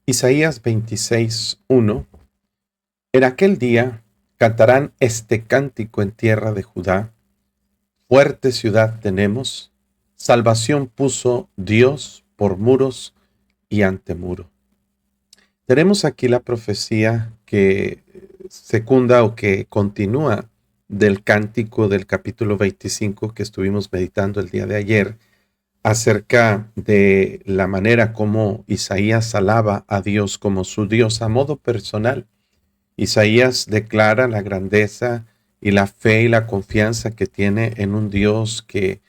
Isaías 26:1. En aquel día cantarán este cántico en tierra de Judá. Fuerte ciudad tenemos, salvación puso Dios por muros y antemuro. Tenemos aquí la profecía que secunda o que continúa del cántico del capítulo 25 que estuvimos meditando el día de ayer, acerca de la manera como Isaías alaba a Dios como su Dios a modo personal. Isaías declara la grandeza y la fe y la confianza que tiene en un Dios que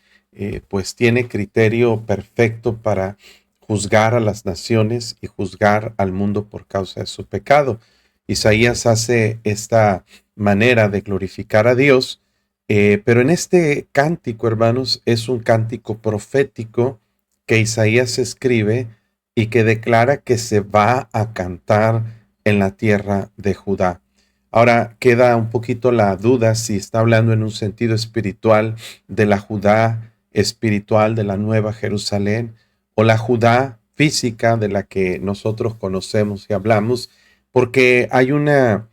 pues tiene criterio perfecto para juzgar a las naciones y juzgar al mundo por causa de su pecado. Isaías hace esta manera de glorificar a Dios, pero en este cántico, hermanos, es un cántico profético que Isaías escribe y que declara que se va a cantar en la tierra de Judá. Ahora queda un poquito la duda si está hablando en un sentido espiritual de la Judá espiritual de la Nueva Jerusalén o la Judá física de la que nosotros conocemos y hablamos, porque hay una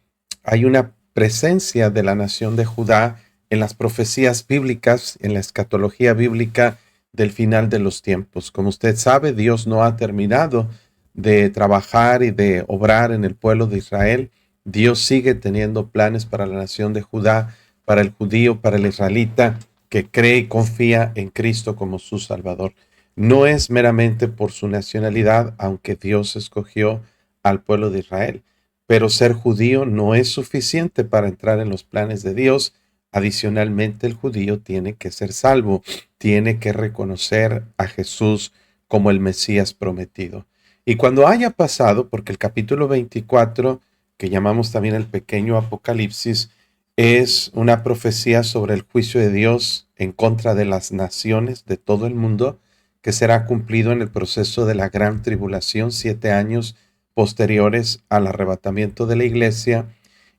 presencia de la nación de Judá en las profecías bíblicas, en la escatología bíblica del final de los tiempos. Como usted sabe, Dios no ha terminado de trabajar y de obrar en el pueblo de Israel. Dios sigue teniendo planes para la nación de Judá, para el judío, para el israelita que cree y confía en Cristo como su Salvador. No es meramente por su nacionalidad, aunque Dios escogió al pueblo de Israel, pero ser judío no es suficiente para entrar en los planes de Dios. Adicionalmente, el judío tiene que ser salvo, tiene que reconocer a Jesús como el Mesías prometido. Y cuando haya pasado, porque el capítulo 24, que llamamos también el pequeño Apocalipsis, es una profecía sobre el juicio de Dios en contra de las naciones de todo el mundo, que será cumplido en el proceso de la gran tribulación, 7 años posteriores al arrebatamiento de la iglesia.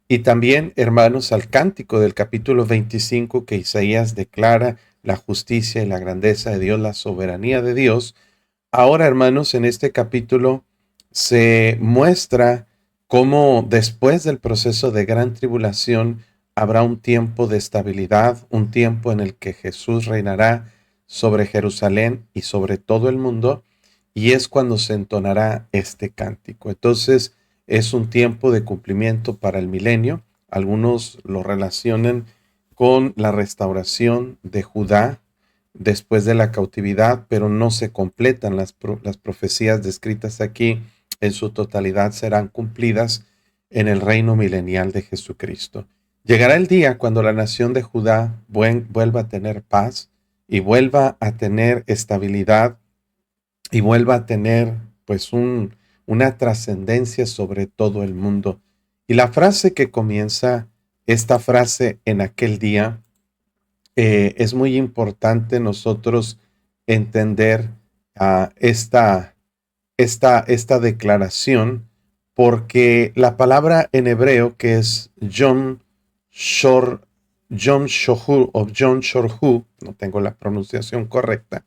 Y también, hermanos, al cántico del capítulo 25, que Isaías declara la justicia y la grandeza de Dios, la soberanía de Dios. Ahora, hermanos, en este capítulo se muestra cómo después del proceso de gran tribulación habrá un tiempo de estabilidad, un tiempo en el que Jesús reinará sobre Jerusalén y sobre todo el mundo, y es cuando se entonará este cántico. Entonces, es un tiempo de cumplimiento para el milenio. Algunos lo relacionan con la restauración de Judá después de la cautividad, pero no se completan las profecías descritas aquí en su totalidad, serán cumplidas en el reino milenial de Jesucristo. Llegará el día cuando la nación de Judá vuelva a tener paz y vuelva a tener estabilidad y vuelva a tener pues una trascendencia sobre todo el mundo. Y la frase que comienza esta frase en aquel día, es muy importante nosotros entender esta declaración, porque la palabra en hebreo que es Yom Shohu o Yom Shorhu, no tengo la pronunciación correcta,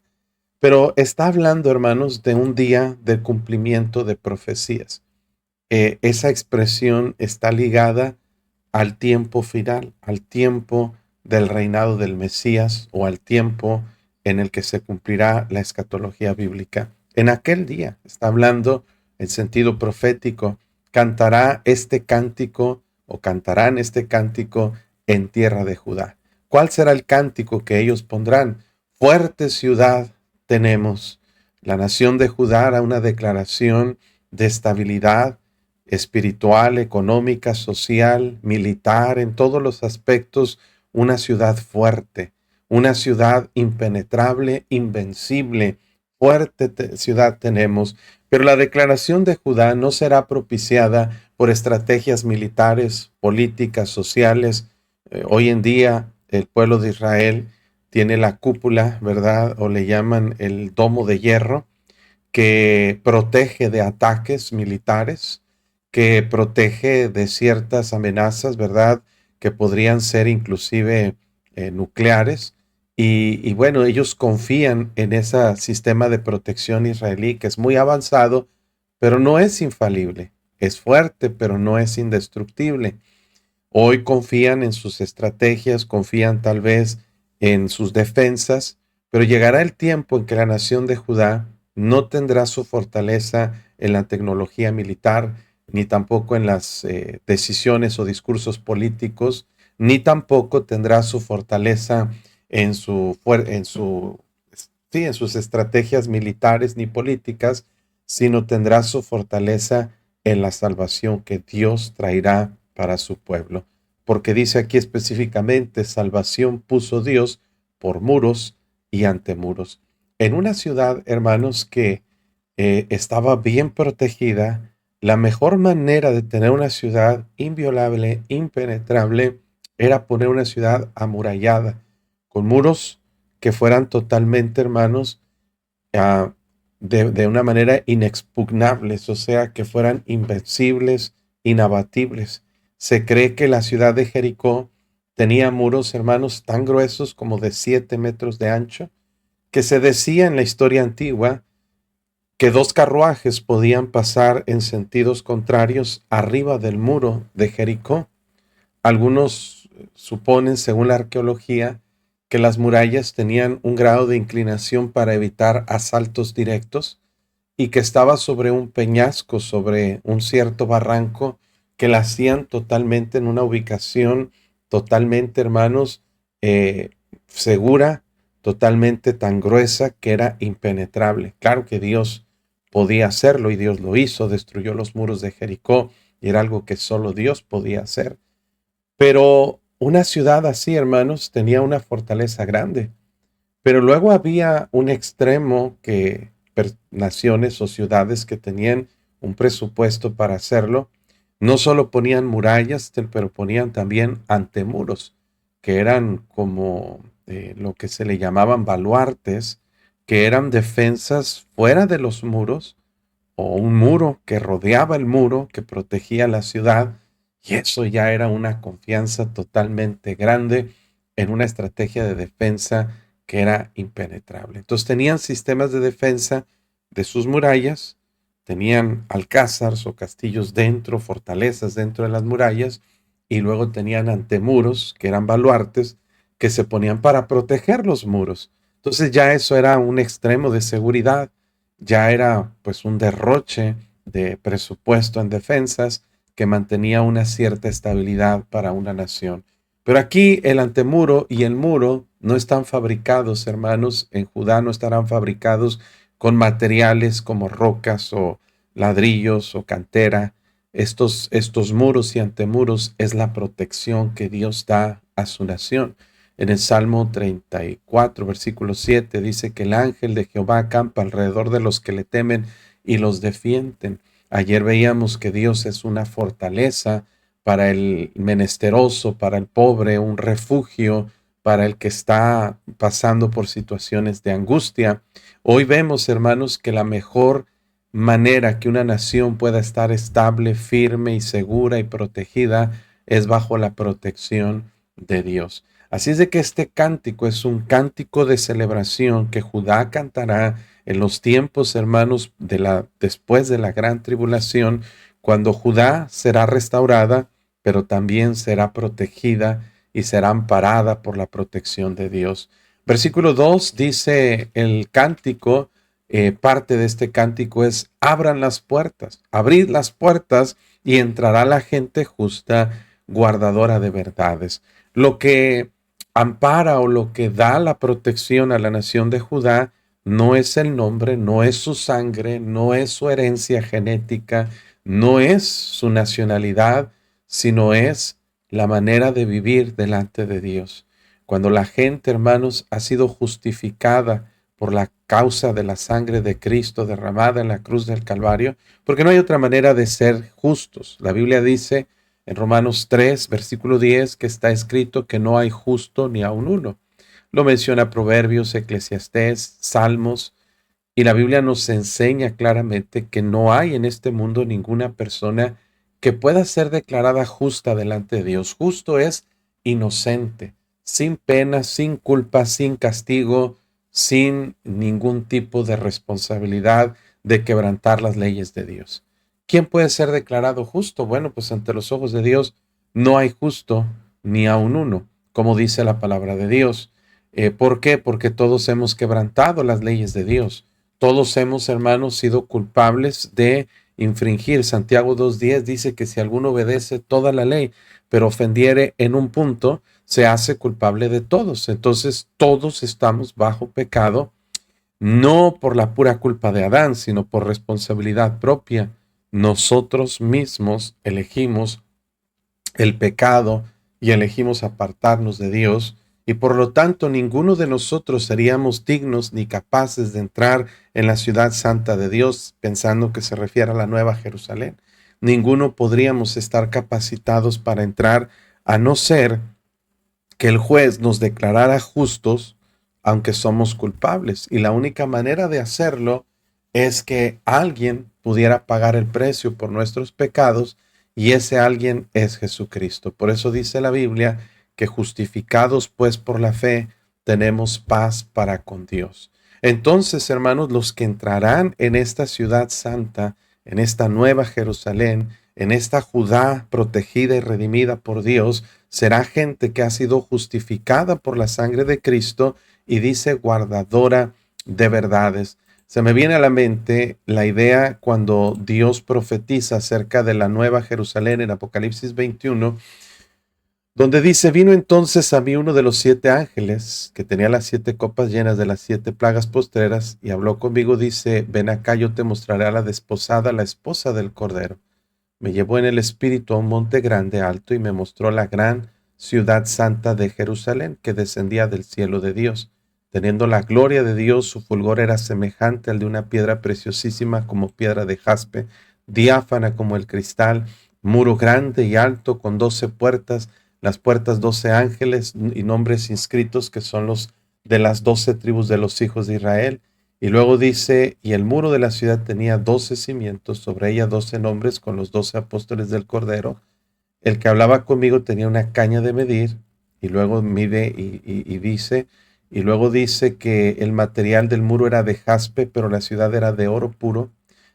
pero está hablando, hermanos, de un día de cumplimiento de profecías. Esa expresión está ligada al tiempo final, al tiempo del reinado del Mesías o al tiempo en el que se cumplirá la escatología bíblica. En aquel día, está hablando en sentido profético, cantará este cántico o cantarán este cántico en tierra de Judá. ¿Cuál será el cántico que ellos pondrán? Fuerte ciudad tenemos. La nación de Judá hará una declaración de estabilidad espiritual, económica, social, militar, en todos los aspectos, una ciudad fuerte, una ciudad impenetrable, invencible, ciudad tenemos. Pero la declaración de Judá no será propiciada por estrategias militares, políticas, sociales. Hoy en día el pueblo de Israel tiene la cúpula, ¿verdad? O le llaman el domo de hierro, que protege de ataques militares, que protege de ciertas amenazas, ¿verdad? Que podrían ser inclusive nucleares. Y bueno, ellos confían en ese sistema de protección israelí que es muy avanzado, pero no es infalible. Es fuerte, pero no es indestructible. Hoy confían en sus estrategias, confían tal vez en sus defensas, pero llegará el tiempo en que la nación de Judá no tendrá su fortaleza en la tecnología militar, ni tampoco en las decisiones o discursos políticos, ni tampoco tendrá su fortaleza en sus estrategias militares ni políticas, sino tendrá su fortaleza en la salvación que Dios traerá para su pueblo. Porque dice aquí específicamente, salvación puso Dios por muros y antemuros. En una ciudad, hermanos, que estaba bien protegida, la mejor manera de tener una ciudad inviolable, impenetrable, era poner una ciudad amurallada, con muros que fueran totalmente, hermanos, ah, de una manera inexpugnables, o sea, que fueran invencibles, inabatibles. Se cree que la ciudad de Jericó tenía muros, hermanos, tan gruesos como de 7 metros de ancho, que se decía en la historia antigua que 2 carruajes podían pasar en sentidos contrarios arriba del muro de Jericó. Algunos suponen, según la arqueología, que las murallas tenían un grado de inclinación para evitar asaltos directos y que estaba sobre un peñasco, sobre un cierto barranco, que la hacían totalmente en una ubicación totalmente, hermanos, eh, segura, totalmente tan gruesa que era impenetrable. Claro que Dios podía hacerlo y Dios lo hizo, destruyó los muros de Jericó y era algo que solo Dios podía hacer. Pero una ciudad así, hermanos, tenía una fortaleza grande. Pero luego había un extremo que naciones o ciudades que tenían un presupuesto para hacerlo, no solo ponían murallas, pero ponían también antemuros, que eran como lo que se le llamaban baluartes, que eran defensas fuera de los muros, o un muro que rodeaba el muro, que protegía la ciudad, y eso ya era una confianza totalmente grande en una estrategia de defensa que era impenetrable. Entonces tenían sistemas de defensa de sus murallas, tenían alcázares o castillos dentro, fortalezas dentro de las murallas, y luego tenían antemuros, que eran baluartes, que se ponían para proteger los muros. Entonces ya eso era un extremo de seguridad, ya era pues un derroche de presupuesto en defensas que mantenía una cierta estabilidad para una nación. Pero aquí el antemuro y el muro no están fabricados, hermanos, en Judá no estarán fabricados con materiales como rocas o ladrillos o cantera. Estos muros y antemuros es la protección que Dios da a su nación. En el Salmo 34, versículo 7, dice que el ángel de Jehová acampa alrededor de los que le temen y los defienden. Ayer veíamos que Dios es una fortaleza para el menesteroso, para el pobre, un refugio para el que está pasando por situaciones de angustia. Hoy vemos, hermanos, que la mejor manera que una nación pueda estar estable, firme y segura y protegida es bajo la protección de Dios. Así es de que este cántico es un cántico de celebración que Judá cantará en los tiempos, hermanos, después de la gran tribulación, cuando Judá será restaurada, pero también será protegida y será amparada por la protección de Dios. Versículo 2 dice el cántico, parte de este cántico es, abran las puertas, abrid las puertas y entrará la gente justa, guardadora de verdades. Lo que ampara o lo que da la protección a la nación de Judá no es el nombre, no es su sangre, no es su herencia genética, no es su nacionalidad, sino es la manera de vivir delante de Dios. Cuando la gente, hermanos, ha sido justificada por la causa de la sangre de Cristo derramada en la cruz del Calvario, porque no hay otra manera de ser justos. La Biblia dice en Romanos 3, versículo 10, que está escrito que no hay justo ni aun uno. Lo menciona Proverbios, Eclesiastés, Salmos, y la Biblia nos enseña claramente que no hay en este mundo ninguna persona que pueda ser declarada justa delante de Dios. Justo es inocente, sin pena, sin culpa, sin castigo, sin ningún tipo de responsabilidad de quebrantar las leyes de Dios. ¿Quién puede ser declarado justo? Bueno, pues ante los ojos de Dios no hay justo ni aun uno, como dice la palabra de Dios. ¿Por qué? Porque todos hemos quebrantado las leyes de Dios. Todos hemos, hermanos, sido culpables de infringir. Santiago 2:10 dice que si alguno obedece toda la ley, pero ofendiere en un punto, se hace culpable de todos. Entonces, todos estamos bajo pecado, no por la pura culpa de Adán, sino por responsabilidad propia. Nosotros mismos elegimos el pecado y elegimos apartarnos de Dios, y por lo tanto ninguno de nosotros seríamos dignos ni capaces de entrar en la ciudad santa de Dios, pensando que se refiere a la Nueva Jerusalén. Ninguno podríamos estar capacitados para entrar, a no ser que el juez nos declarara justos, aunque somos culpables. Y la única manera de hacerlo es que alguien pudiera pagar el precio por nuestros pecados, y ese alguien es Jesucristo. Por eso dice la Biblia que justificados pues por la fe, tenemos paz para con Dios. Entonces, hermanos, los que entrarán en esta ciudad santa, en esta nueva Jerusalén, en esta Judá protegida y redimida por Dios, será gente que ha sido justificada por la sangre de Cristo y dice guardadora de verdades. Se me viene a la mente la idea cuando Dios profetiza acerca de la nueva Jerusalén en Apocalipsis 21, donde dice, vino entonces a mí uno de los 7 ángeles, que tenía las 7 copas llenas de las 7 plagas postreras, y habló conmigo, dice, ven acá, yo te mostraré a la desposada, la esposa del Cordero. Me llevó en el espíritu a un monte grande, alto, y me mostró la gran ciudad santa de Jerusalén, que descendía del cielo de Dios. Teniendo la gloria de Dios, su fulgor era semejante al de una piedra preciosísima como piedra de jaspe, diáfana como el cristal, muro grande y alto con 12 puertas, las puertas 12 ángeles y nombres inscritos que son los de las 12 tribus de los hijos de Israel. Y luego dice, y el muro de la ciudad tenía 12 cimientos, sobre ella 12 nombres con los 12 apóstoles del Cordero. El que hablaba conmigo tenía una caña de medir, y luego mide y dice, y luego dice que el material del muro era de jaspe, pero la ciudad era de oro puro,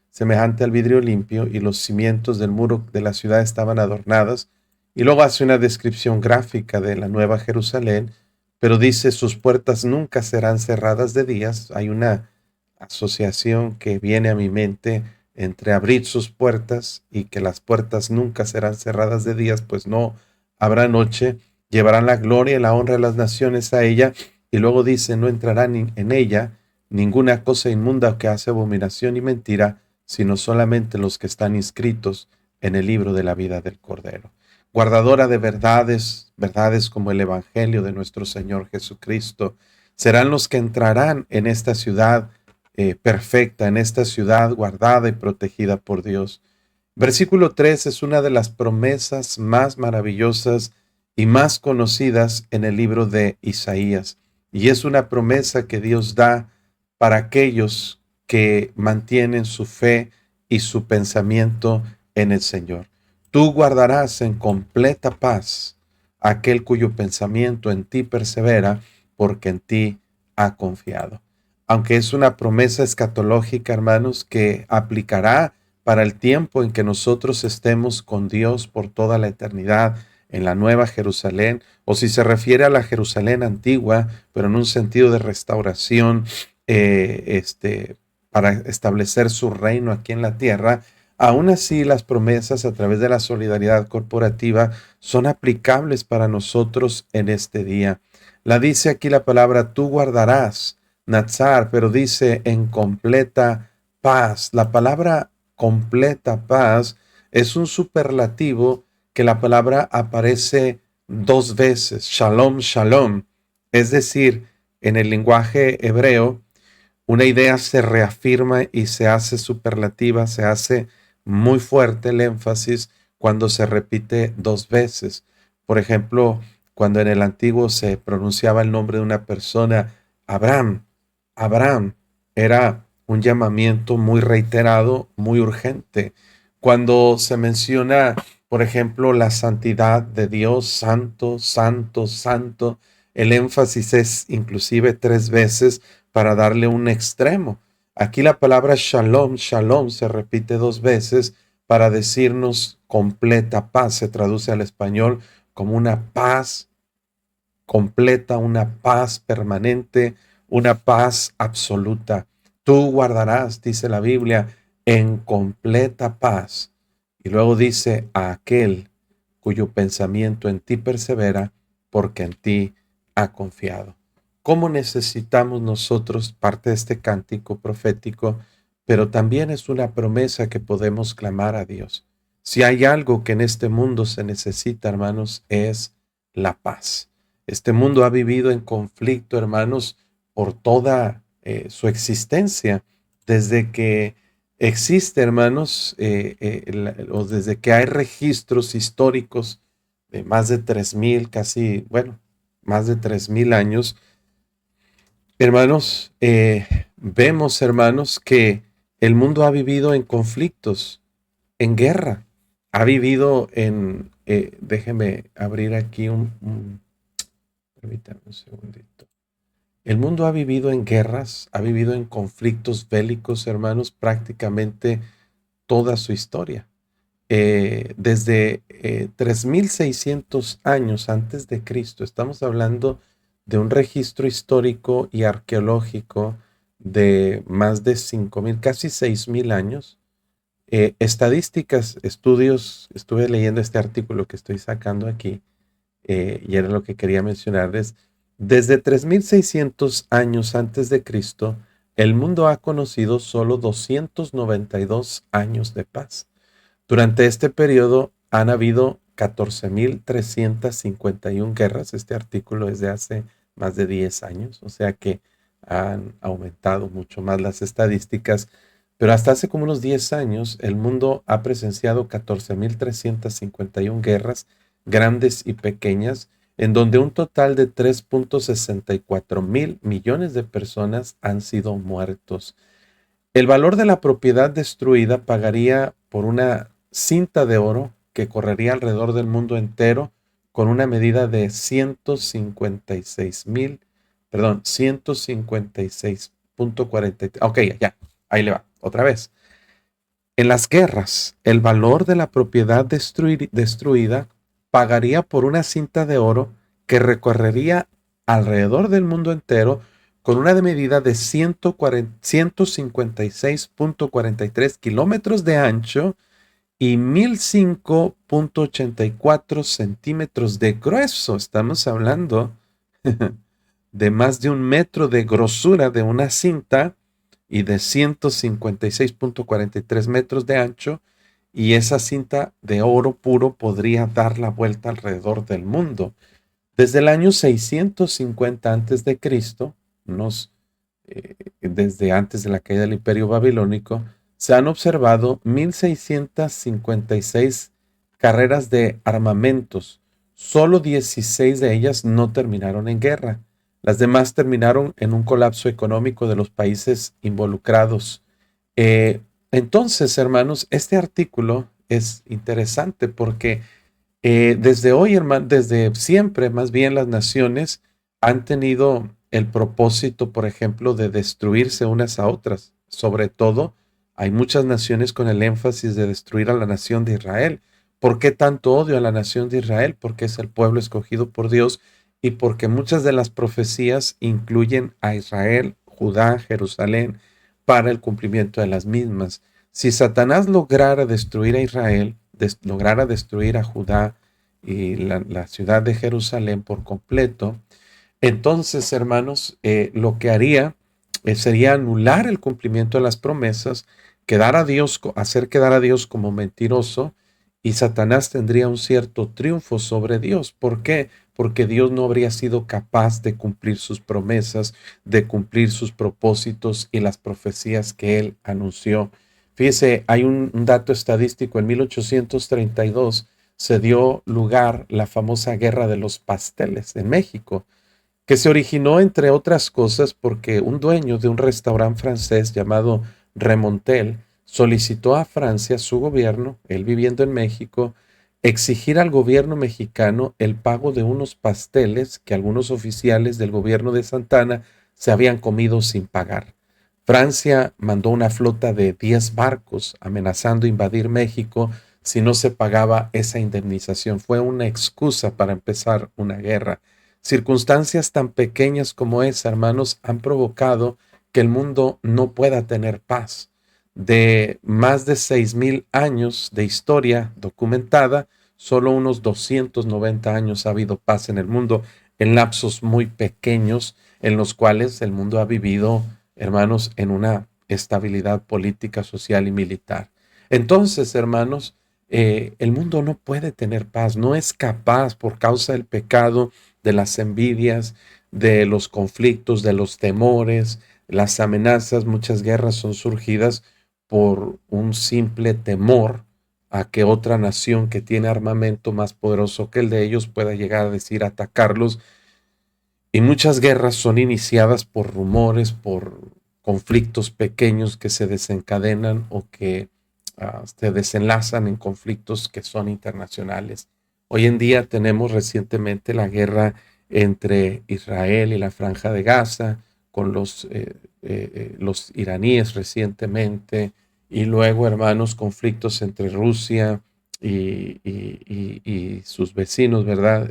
semejante al vidrio limpio, y los cimientos del muro de la ciudad estaban adornadas. Y luego hace una descripción gráfica de la Nueva Jerusalén, pero dice, sus puertas nunca serán cerradas de días. Hay una asociación que viene a mi mente entre abrir sus puertas y que las puertas nunca serán cerradas de días, pues no habrá noche. Llevarán la gloria y la honra de las naciones a ella. Y luego dice, no entrarán en ella ninguna cosa inmunda que hace abominación y mentira, sino solamente los que están inscritos en el libro de la vida del Cordero. Guardadora de verdades, verdades como el Evangelio de nuestro Señor Jesucristo, serán los que entrarán en esta ciudad perfecta, en esta ciudad guardada y protegida por Dios. Versículo 3 es una de las promesas más maravillosas y más conocidas en el libro de Isaías. Y es una promesa que Dios da para aquellos que mantienen su fe y su pensamiento en el Señor. Tú guardarás en completa paz a aquel cuyo pensamiento en ti persevera, porque en ti ha confiado. Aunque es una promesa escatológica, hermanos, que aplicará para el tiempo en que nosotros estemos con Dios por toda la eternidad en la Nueva Jerusalén, o si se refiere a la Jerusalén antigua, pero en un sentido de restauración, para establecer su reino aquí en la tierra. Aún así, las promesas a través de la solidaridad corporativa son aplicables para nosotros en este día. La dice aquí la palabra, tú guardarás, Natsar, pero dice en completa paz. La palabra completa paz es un superlativo que la palabra aparece 2 veces, shalom, shalom. Es decir, en el lenguaje hebreo, una idea se reafirma y se hace superlativa, se hace muy fuerte el énfasis cuando se repite 2 veces. Por ejemplo, cuando en el antiguo se pronunciaba el nombre de una persona, Abraham, Abraham, era un llamamiento muy reiterado, muy urgente. Cuando se menciona, por ejemplo, la santidad de Dios, santo, santo, santo, el énfasis es inclusive 3 veces para darle un extremo. Aquí la palabra shalom, shalom se repite dos veces para decirnos completa paz. Se traduce al español como una paz completa, una paz permanente, una paz absoluta. Tú guardarás, dice la Biblia, en completa paz. Y luego dice a aquel cuyo pensamiento en ti persevera, porque en ti ha confiado. ¿Cómo necesitamos nosotros parte de este cántico profético? Pero también es una promesa que podemos clamar a Dios. Si hay algo que en este mundo se necesita, hermanos, es la paz. Este mundo ha vivido en conflicto, hermanos, por toda su existencia, desde que existe, hermanos, o desde que hay registros históricos de más de 3,000, casi, bueno, más de 3,000 años. Hermanos, vemos, hermanos, que el mundo ha vivido en conflictos, en guerra, ha vivido en, déjeme abrir aquí permítame un segundito. El mundo ha vivido en guerras, ha vivido en conflictos bélicos, hermanos, prácticamente toda su historia. Desde 3,600 años antes de Cristo, estamos hablando de un registro histórico y arqueológico de más de 5,000, casi 6,000 años. Estadísticas, estudios, estuve leyendo este artículo que estoy sacando aquí, y era lo que quería mencionarles. Desde 3,600 años antes de Cristo, el mundo ha conocido solo 292 años de paz. Durante este periodo han habido 14,351 guerras. Este artículo es de hace más de 10 años, o sea que han aumentado mucho más las estadísticas. Pero hasta hace como unos 10 años, el mundo ha presenciado 14,351 guerras, grandes y pequeñas, en donde un total de 3,64 mil millones de personas han sido muertos. El valor de la propiedad destruida pagaría por una cinta de oro que correría alrededor del mundo entero con una medida de 156 mil, perdón, 156,43. Ok, ya, ahí le va, otra vez. En las guerras, el valor de la propiedad destruida pagaría por una cinta de oro que recorrería alrededor del mundo entero con una medida de 156,43 kilómetros de ancho y 1,005,84 centímetros de grueso. Estamos hablando de más de 1 metro de grosura de una cinta y de 156,43 metros de ancho, y esa cinta de oro puro podría dar la vuelta alrededor del mundo. Desde el año 650 antes de Cristo, desde antes de la caída del Imperio Babilónico, se han observado 1,656 carreras de armamentos. Solo 16 de ellas no terminaron en guerra. Las demás terminaron en un colapso económico de los países involucrados. Eh, entonces, hermanos, este artículo es interesante porque desde hoy, hermano, desde siempre, más bien las naciones han tenido el propósito, por ejemplo, de destruirse unas a otras. Sobre todo, hay muchas naciones con el énfasis de destruir a la nación de Israel. ¿Por qué tanto odio a la nación de Israel? Porque es el pueblo escogido por Dios y porque muchas de las profecías incluyen a Israel, Judá, Jerusalén, para el cumplimiento de las mismas. Si Satanás lograra destruir a Israel, lograra destruir a Judá y la ciudad de Jerusalén por completo, entonces, hermanos, lo que haría sería anular el cumplimiento de las promesas, hacer quedar a Dios como mentiroso, y Satanás tendría un cierto triunfo sobre Dios. ¿Por qué? Porque Dios no habría sido capaz de cumplir sus promesas, de cumplir sus propósitos y las profecías que él anunció. Fíjese, hay un dato estadístico. En 1832 se dio lugar la famosa Guerra de los Pasteles en México, que se originó, entre otras cosas, porque un dueño de un restaurante francés llamado Remontel solicitó a Francia, su gobierno, él viviendo en México, exigir al gobierno mexicano el pago de unos pasteles que algunos oficiales del gobierno de Santana se habían comido sin pagar. Francia mandó una flota de 10 barcos amenazando invadir México si no se pagaba esa indemnización. Fue una excusa para empezar una guerra. Circunstancias tan pequeñas como esa, hermanos, han provocado que el mundo no pueda tener paz. De más de 6,000 años de historia documentada, solo unos 290 años ha habido paz en el mundo, en lapsos muy pequeños en los cuales el mundo ha vivido, hermanos, en una estabilidad política, social y militar. Entonces, hermanos, el mundo no puede tener paz, no es capaz por causa del pecado, de las envidias, de los conflictos, de los temores, las amenazas. Muchas guerras son surgidas por un simple temor a que otra nación que tiene armamento más poderoso que el de ellos pueda llegar a decir atacarlos. Y muchas guerras son iniciadas por rumores, por conflictos pequeños que se desencadenan o que se desenlazan en conflictos que son internacionales. Hoy en día tenemos recientemente la guerra entre Israel y la Franja de Gaza, con los iraníes recientemente, y luego, hermanos, conflictos entre Rusia y sus vecinos, ¿verdad?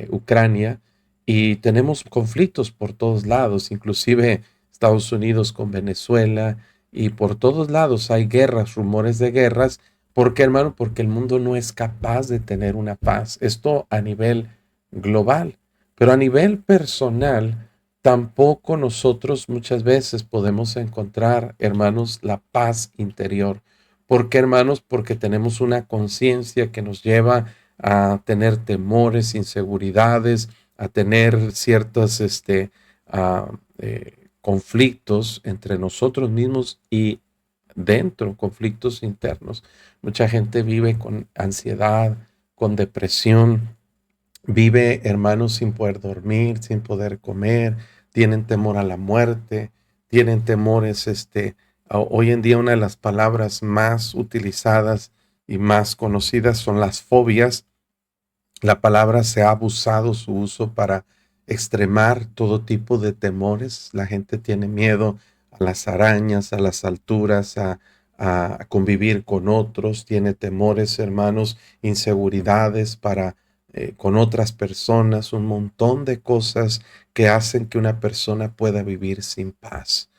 Ucrania, y tenemos conflictos por todos lados, inclusive Estados Unidos con Venezuela, y por todos lados hay guerras, rumores de guerras. ¿Por qué, hermano? Porque el mundo no es capaz de tener una paz. Esto a nivel global, pero a nivel personal, tampoco nosotros muchas veces podemos encontrar, hermanos, la paz interior. ¿Por qué, hermanos? Porque tenemos una conciencia que nos lleva a tener temores, inseguridades, a tener ciertos ah, conflictos entre nosotros mismos y dentro, conflictos internos. Mucha gente vive con ansiedad, con depresión, vive, hermanos, sin poder dormir, sin poder comer, tienen temor a la muerte, tienen temores, hoy en día una de las palabras más utilizadas y más conocidas son las fobias. La palabra se ha abusado su uso para extremar todo tipo de temores. La gente tiene miedo a las arañas, a las alturas, a convivir con otros, tiene temores, hermanos, inseguridades con otras personas, un montón de cosas que hacen que una persona pueda vivir sin paz.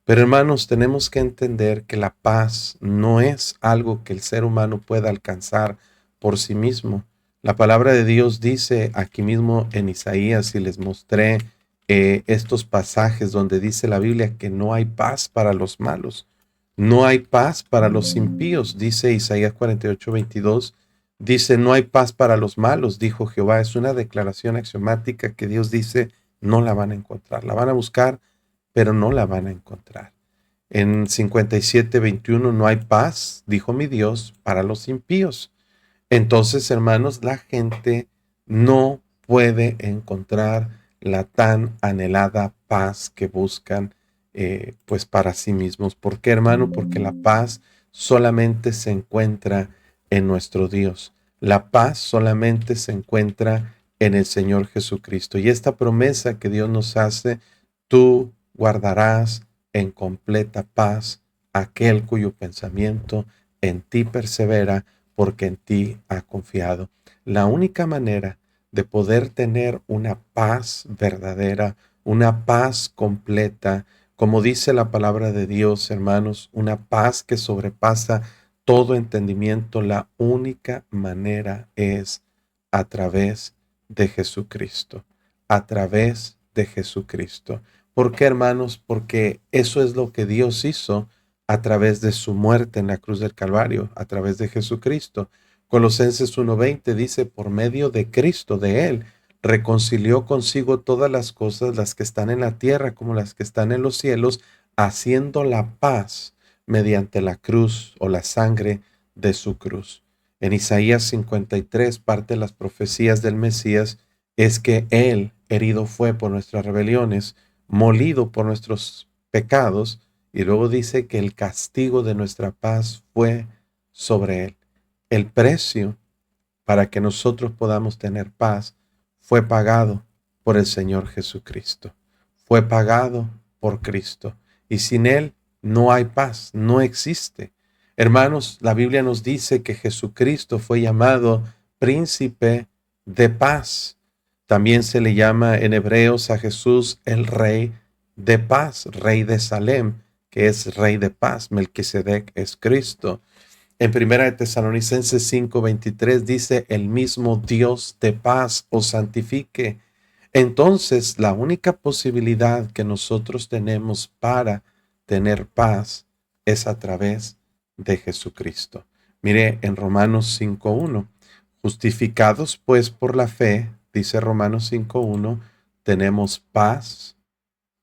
Pero hermanos, tenemos que entender que la paz no es algo que el ser humano pueda alcanzar por sí mismo. La palabra de Dios dice aquí mismo en Isaías, y les mostré estos pasajes donde dice la Biblia que no hay paz para los malos, no hay paz para los impíos, dice Isaías 48:22, dice no hay paz para los malos, dijo Jehová. Es una declaración axiomática que Dios dice no la van a encontrar, la van a buscar, pero no la van a encontrar. En 57:21, no hay paz, dijo mi Dios, para los impíos. Entonces, hermanos, la gente no puede encontrar la tan anhelada paz que buscan, pues para sí mismos. ¿Por qué, hermano? Porque la paz solamente se encuentra en nuestro Dios. La paz solamente se encuentra en el Señor Jesucristo. Y esta promesa que Dios nos hace, tú guardarás en completa paz aquel cuyo pensamiento en ti persevera, porque en ti ha confiado. La única manera de poder tener una paz verdadera, una paz completa, como dice la palabra de Dios, hermanos, una paz que sobrepasa todo entendimiento, la única manera es a través de Jesucristo, a través de Jesucristo. ¿Por qué, hermanos? Porque eso es lo que Dios hizo a través de su muerte en la cruz del Calvario, a través de Jesucristo. Colosenses 1:20 dice, por medio de Cristo, de Él, reconcilió consigo todas las cosas, las que están en la tierra como las que están en los cielos, haciendo la paz mediante la cruz o la sangre de su cruz. En Isaías 53, parte de las profecías del Mesías es que Él herido fue por nuestras rebeliones, molido por nuestros pecados, y luego dice que el castigo de nuestra paz fue sobre Él. El precio para que nosotros podamos tener paz fue pagado por el Señor Jesucristo. Fue pagado por Cristo. y sin Él no hay paz, no existe. Hermanos, la Biblia nos dice que Jesucristo fue llamado príncipe de paz. También se le llama en Hebreos a Jesús el Rey de paz, Rey de Salem, que es Rey de paz. Melquisedec es Cristo. En Primera de Tesalonicenses 5:23 dice, el mismo Dios de paz os santifique. Entonces, la única posibilidad que nosotros tenemos para tener paz es a través de Jesucristo. Mire en Romanos 5:1, justificados pues por la fe, dice Romanos 5:1, tenemos paz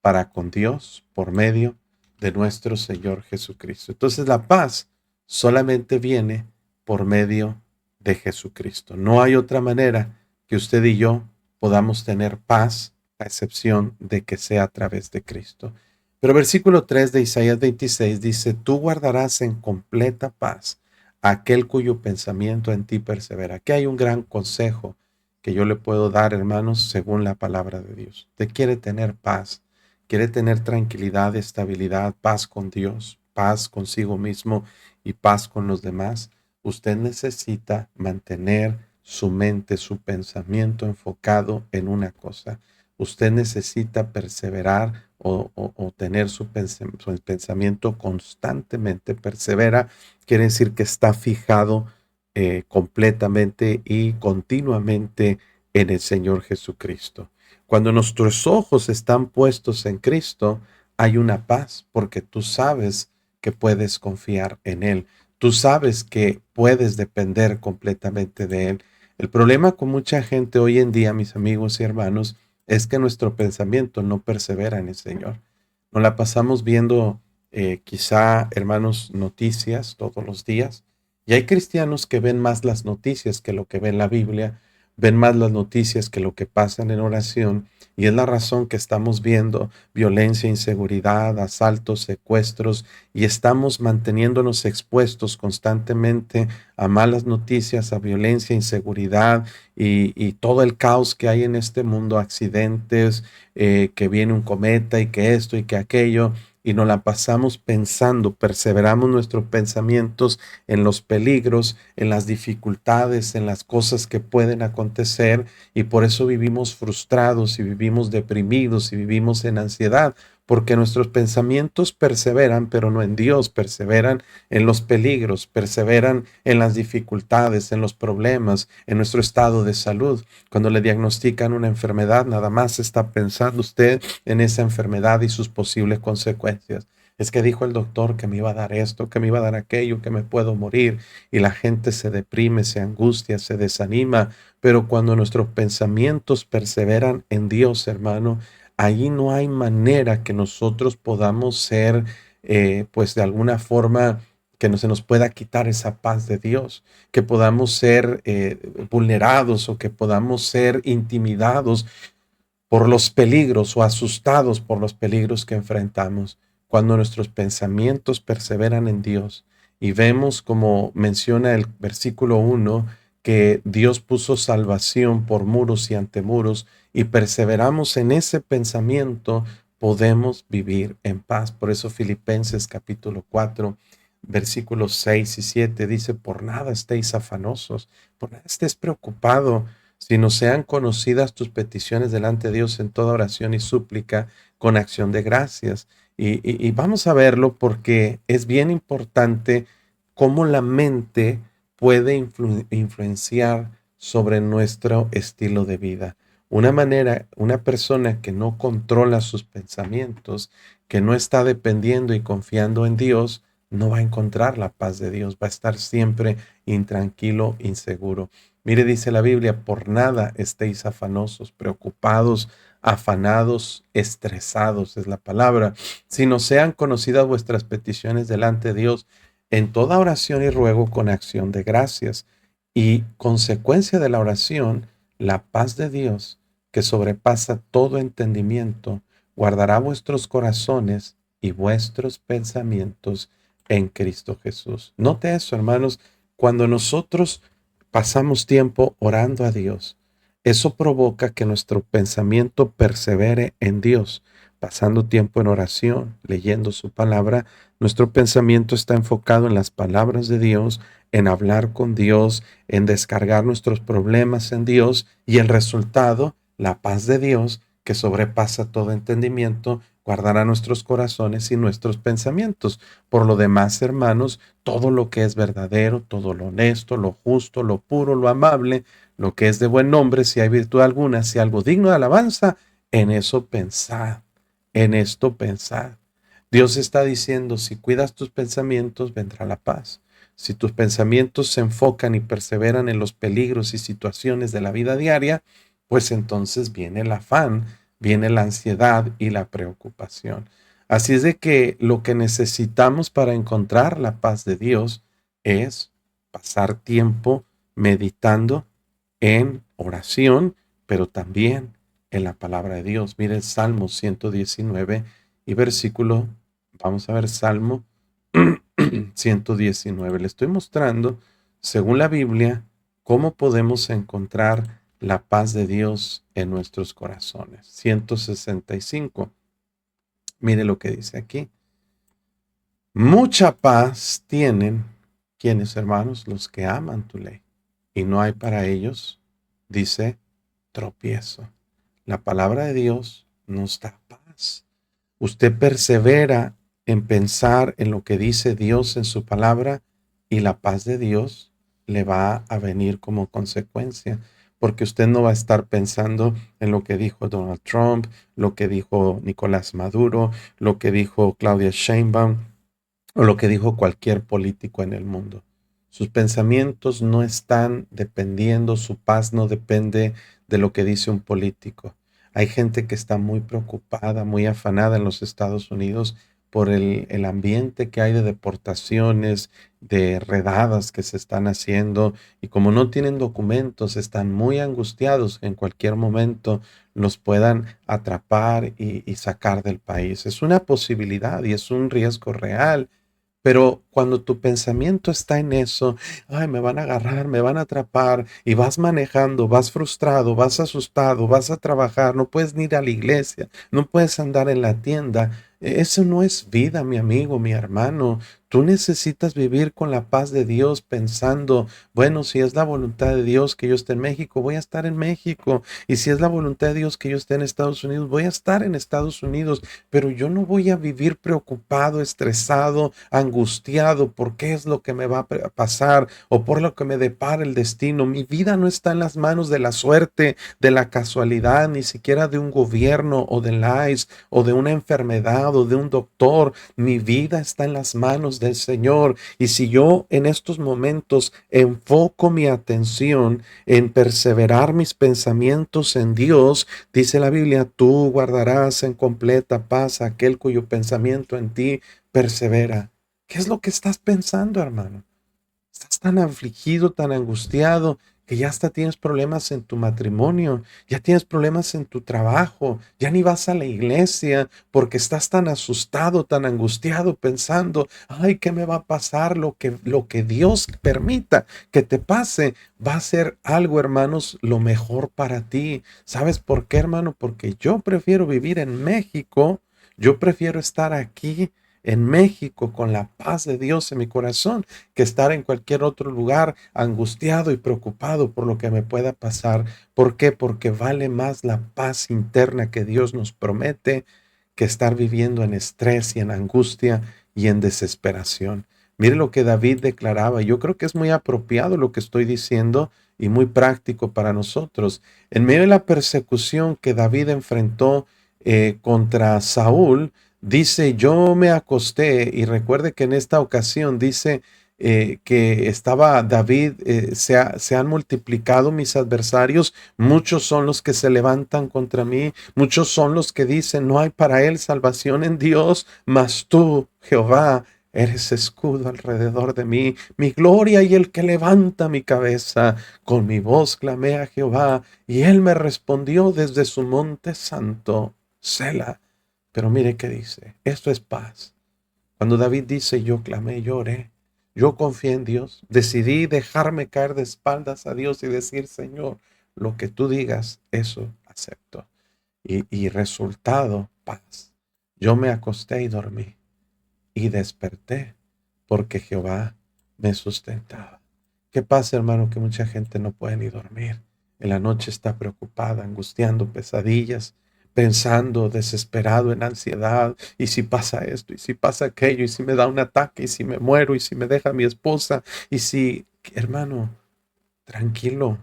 para con Dios por medio de nuestro Señor Jesucristo. Entonces la paz solamente viene por medio de Jesucristo. No hay otra manera que usted y yo podamos tener paz, a excepción de que sea a través de Cristo. Pero versículo 3 de Isaías 26 dice, tú guardarás en completa paz aquel cuyo pensamiento en ti persevera. Aquí hay un gran consejo que yo le puedo dar, hermanos, según la palabra de Dios. Usted quiere tener paz, quiere tener tranquilidad, estabilidad, paz con Dios, paz consigo mismo y paz con los demás. Usted necesita mantener su mente, su pensamiento enfocado en una cosa. Usted necesita perseverar o tener su pensamiento constantemente. Persevera quiere decir que está fijado completamente y continuamente en el Señor Jesucristo. Cuando nuestros ojos están puestos en Cristo, hay una paz porque tú sabes que puedes confiar en Él. Tú sabes que puedes depender completamente de Él. El problema con mucha gente hoy en día, mis amigos y hermanos, es que nuestro pensamiento no persevera en el Señor. Nos la pasamos viendo quizá, hermanos, noticias todos los días. Y hay cristianos que ven más las noticias que lo que ve en la Biblia, ven más las noticias que lo que pasan en oración. Y es la razón que estamos viendo violencia, inseguridad, asaltos, secuestros, y estamos manteniéndonos expuestos constantemente a malas noticias, a violencia, inseguridad y todo el caos que hay en este mundo, accidentes, que viene un cometa y que esto y que aquello, y nos la pasamos pensando, perseveramos nuestros pensamientos en los peligros, en las dificultades, en las cosas que pueden acontecer, y por eso vivimos frustrados y vivimos deprimidos y vivimos en ansiedad, porque nuestros pensamientos perseveran, pero no en Dios, perseveran en los peligros, perseveran en las dificultades, en los problemas, en nuestro estado de salud. Cuando le diagnostican una enfermedad, nada más está pensando usted en esa enfermedad y sus posibles consecuencias. Es que dijo el doctor que me iba a dar esto, que me iba a dar aquello, que me puedo morir. Y la gente se deprime, se angustia, se desanima. Pero cuando nuestros pensamientos perseveran en Dios, hermano, ahí no hay manera que nosotros podamos ser, pues de alguna forma, que no se nos pueda quitar esa paz de Dios, que podamos ser vulnerados o que podamos ser intimidados por los peligros o asustados por los peligros que enfrentamos. Cuando nuestros pensamientos perseveran en Dios y vemos, como menciona el versículo 1, que Dios puso salvación por muros y antemuros, y perseveramos en ese pensamiento, podemos vivir en paz. Por eso Filipenses capítulo 4, versículos 6 y 7 dice, por nada estéis afanosos, por nada estés preocupado, sino sean conocidas tus peticiones delante de Dios en toda oración y súplica con acción de gracias. Y vamos a verlo porque es bien importante cómo la mente puede influenciar sobre nuestro estilo de vida. Una persona que no controla sus pensamientos, que no está dependiendo y confiando en Dios, no va a encontrar la paz de Dios, va a estar siempre intranquilo, inseguro. Mire, dice la Biblia, por nada estéis afanosos, preocupados, afanados, estresados, es la palabra, sino sean conocidas vuestras peticiones delante de Dios en toda oración y ruego con acción de gracias. Y consecuencia de la oración, la paz de Dios, que sobrepasa todo entendimiento, guardará vuestros corazones y vuestros pensamientos en Cristo Jesús. Note eso, hermanos, cuando nosotros pasamos tiempo orando a Dios, eso provoca que nuestro pensamiento persevere en Dios, pasando tiempo en oración, leyendo su palabra, nuestro pensamiento está enfocado en las palabras de Dios, en hablar con Dios, en descargar nuestros problemas en Dios y el resultado, la paz de Dios, que sobrepasa todo entendimiento, guardará nuestros corazones y nuestros pensamientos. Por lo demás, hermanos, todo lo que es verdadero, todo lo honesto, lo justo, lo puro, lo amable, lo que es de buen nombre, si hay virtud alguna, si algo digno de alabanza, en eso pensad, en esto pensad. Dios está diciendo, si cuidas tus pensamientos, vendrá la paz. Si tus pensamientos se enfocan y perseveran en los peligros y situaciones de la vida diaria, pues entonces viene el afán, viene la ansiedad y la preocupación. Así es de que lo que necesitamos para encontrar la paz de Dios es pasar tiempo meditando en oración, pero también en la palabra de Dios. Mire el Salmo 119 y versículo, vamos a ver Salmo 119. Le estoy mostrando, según la Biblia, cómo podemos encontrar la paz de Dios en nuestros corazones. 165. Mire lo que dice aquí. Mucha paz tienen, ¿quiénes, hermanos? Los que aman tu ley. Y no hay para ellos, dice, tropiezo. La palabra de Dios nos da paz. Usted persevera en pensar en lo que dice Dios en su palabra y la paz de Dios le va a venir como consecuencia, porque usted no va a estar pensando en lo que dijo Donald Trump, lo que dijo Nicolás Maduro, lo que dijo Claudia Sheinbaum o lo que dijo cualquier político en el mundo. Sus pensamientos no están dependiendo, su paz no depende de lo que dice un político. Hay gente que está muy preocupada, muy afanada en los Estados Unidos por el ambiente que hay de deportaciones, de redadas que se están haciendo, y como no tienen documentos, están muy angustiados que en cualquier momento los puedan atrapar y sacar del país. Es una posibilidad y es un riesgo real. Pero cuando tu pensamiento está en eso, ay, me van a agarrar, me van a atrapar, y vas manejando, vas frustrado, vas asustado, vas a trabajar, no puedes ni ir a la iglesia, no puedes andar en la tienda. Eso no es vida, mi amigo, mi hermano. Tú necesitas vivir con la paz de Dios pensando, bueno, si es la voluntad de Dios que yo esté en México, voy a estar en México. Y si es la voluntad de Dios que yo esté en Estados Unidos, voy a estar en Estados Unidos. Pero yo no voy a vivir preocupado, estresado, angustiado por qué es lo que me va a pasar o por lo que me depara el destino. Mi vida no está en las manos de la suerte, de la casualidad, ni siquiera de un gobierno o del ICE o de una enfermedad o de un doctor. Mi vida está en las manos del Señor. Y si yo en estos momentos enfoco mi atención en perseverar mis pensamientos en Dios, dice la Biblia, tú guardarás en completa paz a aquel cuyo pensamiento en ti persevera. ¿Qué es lo que estás pensando, hermano? Estás tan afligido, tan angustiado, que ya hasta tienes problemas en tu matrimonio, ya tienes problemas en tu trabajo, ya ni vas a la iglesia porque estás tan asustado, tan angustiado, pensando, ay, ¿qué me va a pasar? Lo que Dios permita que te pase va a ser algo, hermanos, lo mejor para ti. ¿Sabes por qué, hermano? Porque yo prefiero vivir en México, yo prefiero estar aquí en México con la paz de Dios en mi corazón que estar en cualquier otro lugar angustiado y preocupado por lo que me pueda pasar. ¿Por qué? Porque vale más la paz interna que Dios nos promete que estar viviendo en estrés y en angustia y en desesperación. Mire lo que David declaraba. Yo creo que es muy apropiado lo que estoy diciendo y muy práctico para nosotros. En medio de la persecución que David enfrentó contra Saúl, dice, yo me acosté, y recuerde que en esta ocasión dice que estaba David, se han multiplicado mis adversarios, muchos son los que se levantan contra mí, muchos son los que dicen, no hay para él salvación en Dios, mas tú, Jehová, eres escudo alrededor de mí, mi gloria y el que levanta mi cabeza. Con mi voz clamé a Jehová, y él me respondió desde su monte santo, Sela. Pero mire qué dice, esto es paz. Cuando David dice, yo clamé, lloré, yo confié en Dios, decidí dejarme caer de espaldas a Dios y decir, Señor, lo que tú digas, eso acepto. Y resultado, paz. Yo me acosté y dormí, y desperté, porque Jehová me sustentaba. ¿Qué pasa, hermano? Que mucha gente no puede ni dormir. En la noche está preocupada, angustiando, pesadillas, pensando, desesperado, en ansiedad. ¿Y si pasa esto? ¿Y si pasa aquello? ¿Y si me da un ataque? ¿Y si me muero? ¿Y si me deja mi esposa? ¿Y si, hermano, tranquilo,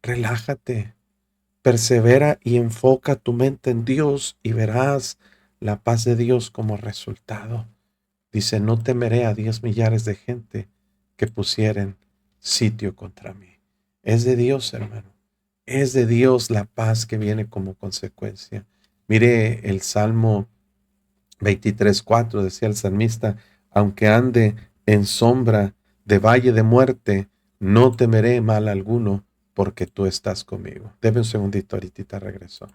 relájate, persevera y enfoca tu mente en Dios y verás la paz de Dios como resultado? Dice, no temeré a 10 millares de gente que pusieren sitio contra mí. Es de Dios, hermano. Es de Dios la paz que viene como consecuencia. Mire el Salmo 23:4, decía el salmista, aunque ande en sombra de valle de muerte, no temeré mal alguno, porque tú estás conmigo. Deme un segundito, ahorita regreso.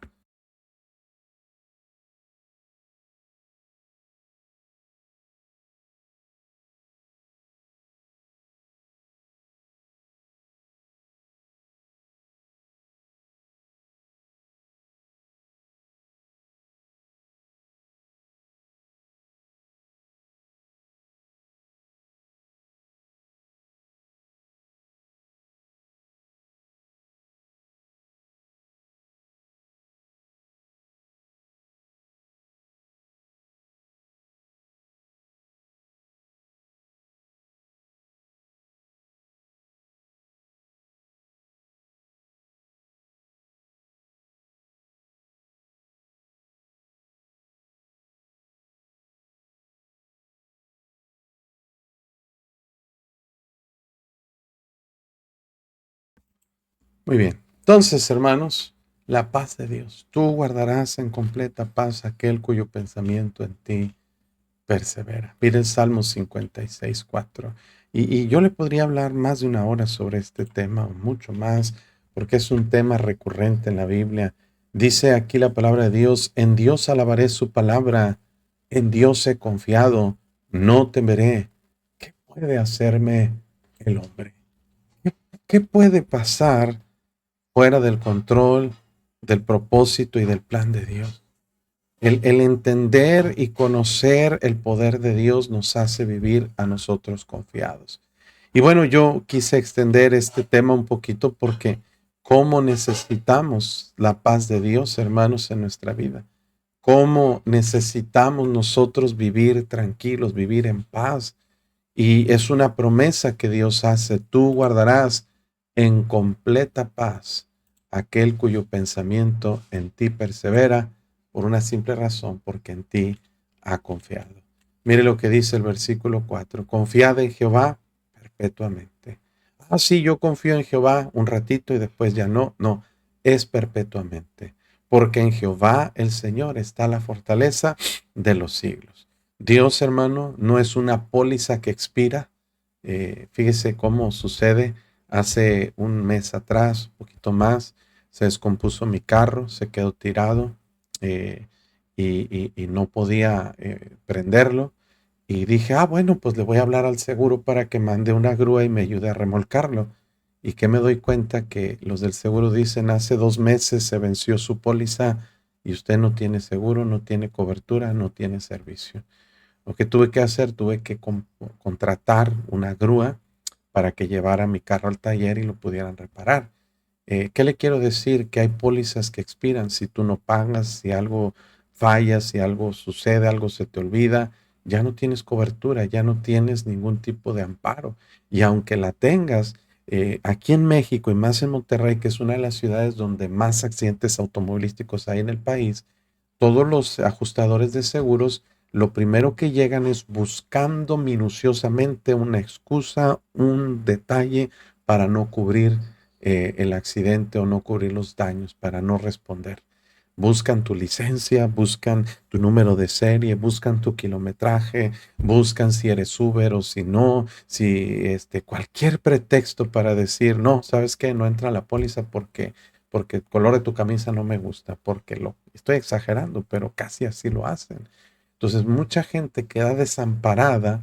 Muy bien. Entonces, hermanos, la paz de Dios. Tú guardarás en completa paz aquel cuyo pensamiento en ti persevera. Mire el Salmo 56:4. Y yo le podría hablar más de una hora sobre este tema, o mucho más, porque es un tema recurrente en la Biblia. Dice aquí la palabra de Dios, en Dios alabaré su palabra, en Dios he confiado, no temeré. ¿Qué puede hacerme el hombre? ¿Qué puede pasar fuera del control, del propósito y del plan de Dios? El entender y conocer el poder de Dios nos hace vivir a nosotros confiados. Y bueno, yo quise extender este tema un poquito porque cómo necesitamos la paz de Dios, hermanos, en nuestra vida. Cómo necesitamos nosotros vivir tranquilos, vivir en paz. Y es una promesa que Dios hace. Tú guardarás en completa paz aquel cuyo pensamiento en ti persevera por una simple razón, porque en ti ha confiado. Mire lo que dice el versículo 4. Confiad en Jehová perpetuamente. Ah, sí, yo confío en Jehová un ratito y después ya no. No, es perpetuamente. Porque en Jehová el Señor está la fortaleza de los siglos. Dios, hermano, no es una póliza que expira. Fíjese cómo sucede. Hace un mes atrás, un poquito más, se descompuso mi carro, se quedó tirado eh, y no podía prenderlo. Y dije, ah, bueno, pues le voy a hablar al seguro para que mande una grúa y me ayude a remolcarlo. Y que me doy cuenta que los del seguro dicen, hace 2 meses se venció su póliza y usted no tiene seguro, no tiene cobertura, no tiene servicio. Lo que tuve que hacer, tuve que contratar una grúa para que llevara mi carro al taller y lo pudieran reparar. ¿Qué le quiero decir? Que hay pólizas que expiran si tú no pagas, si algo falla, si algo sucede, algo se te olvida, ya no tienes cobertura, ya no tienes ningún tipo de amparo. Y aunque la tengas, aquí en México y más en Monterrey, que es una de las ciudades donde más accidentes automovilísticos hay en el país, todos los ajustadores de seguros, lo primero que llegan es buscando minuciosamente una excusa, un detalle para no cubrir el accidente o no cubrir los daños, para no responder. Buscan tu licencia, buscan tu número de serie, buscan tu kilometraje, buscan si eres Uber o si no, si cualquier pretexto para decir, no, ¿sabes qué? No entra a la póliza porque el color de tu camisa no me gusta, porque lo estoy exagerando, pero casi así lo hacen. Entonces, mucha gente queda desamparada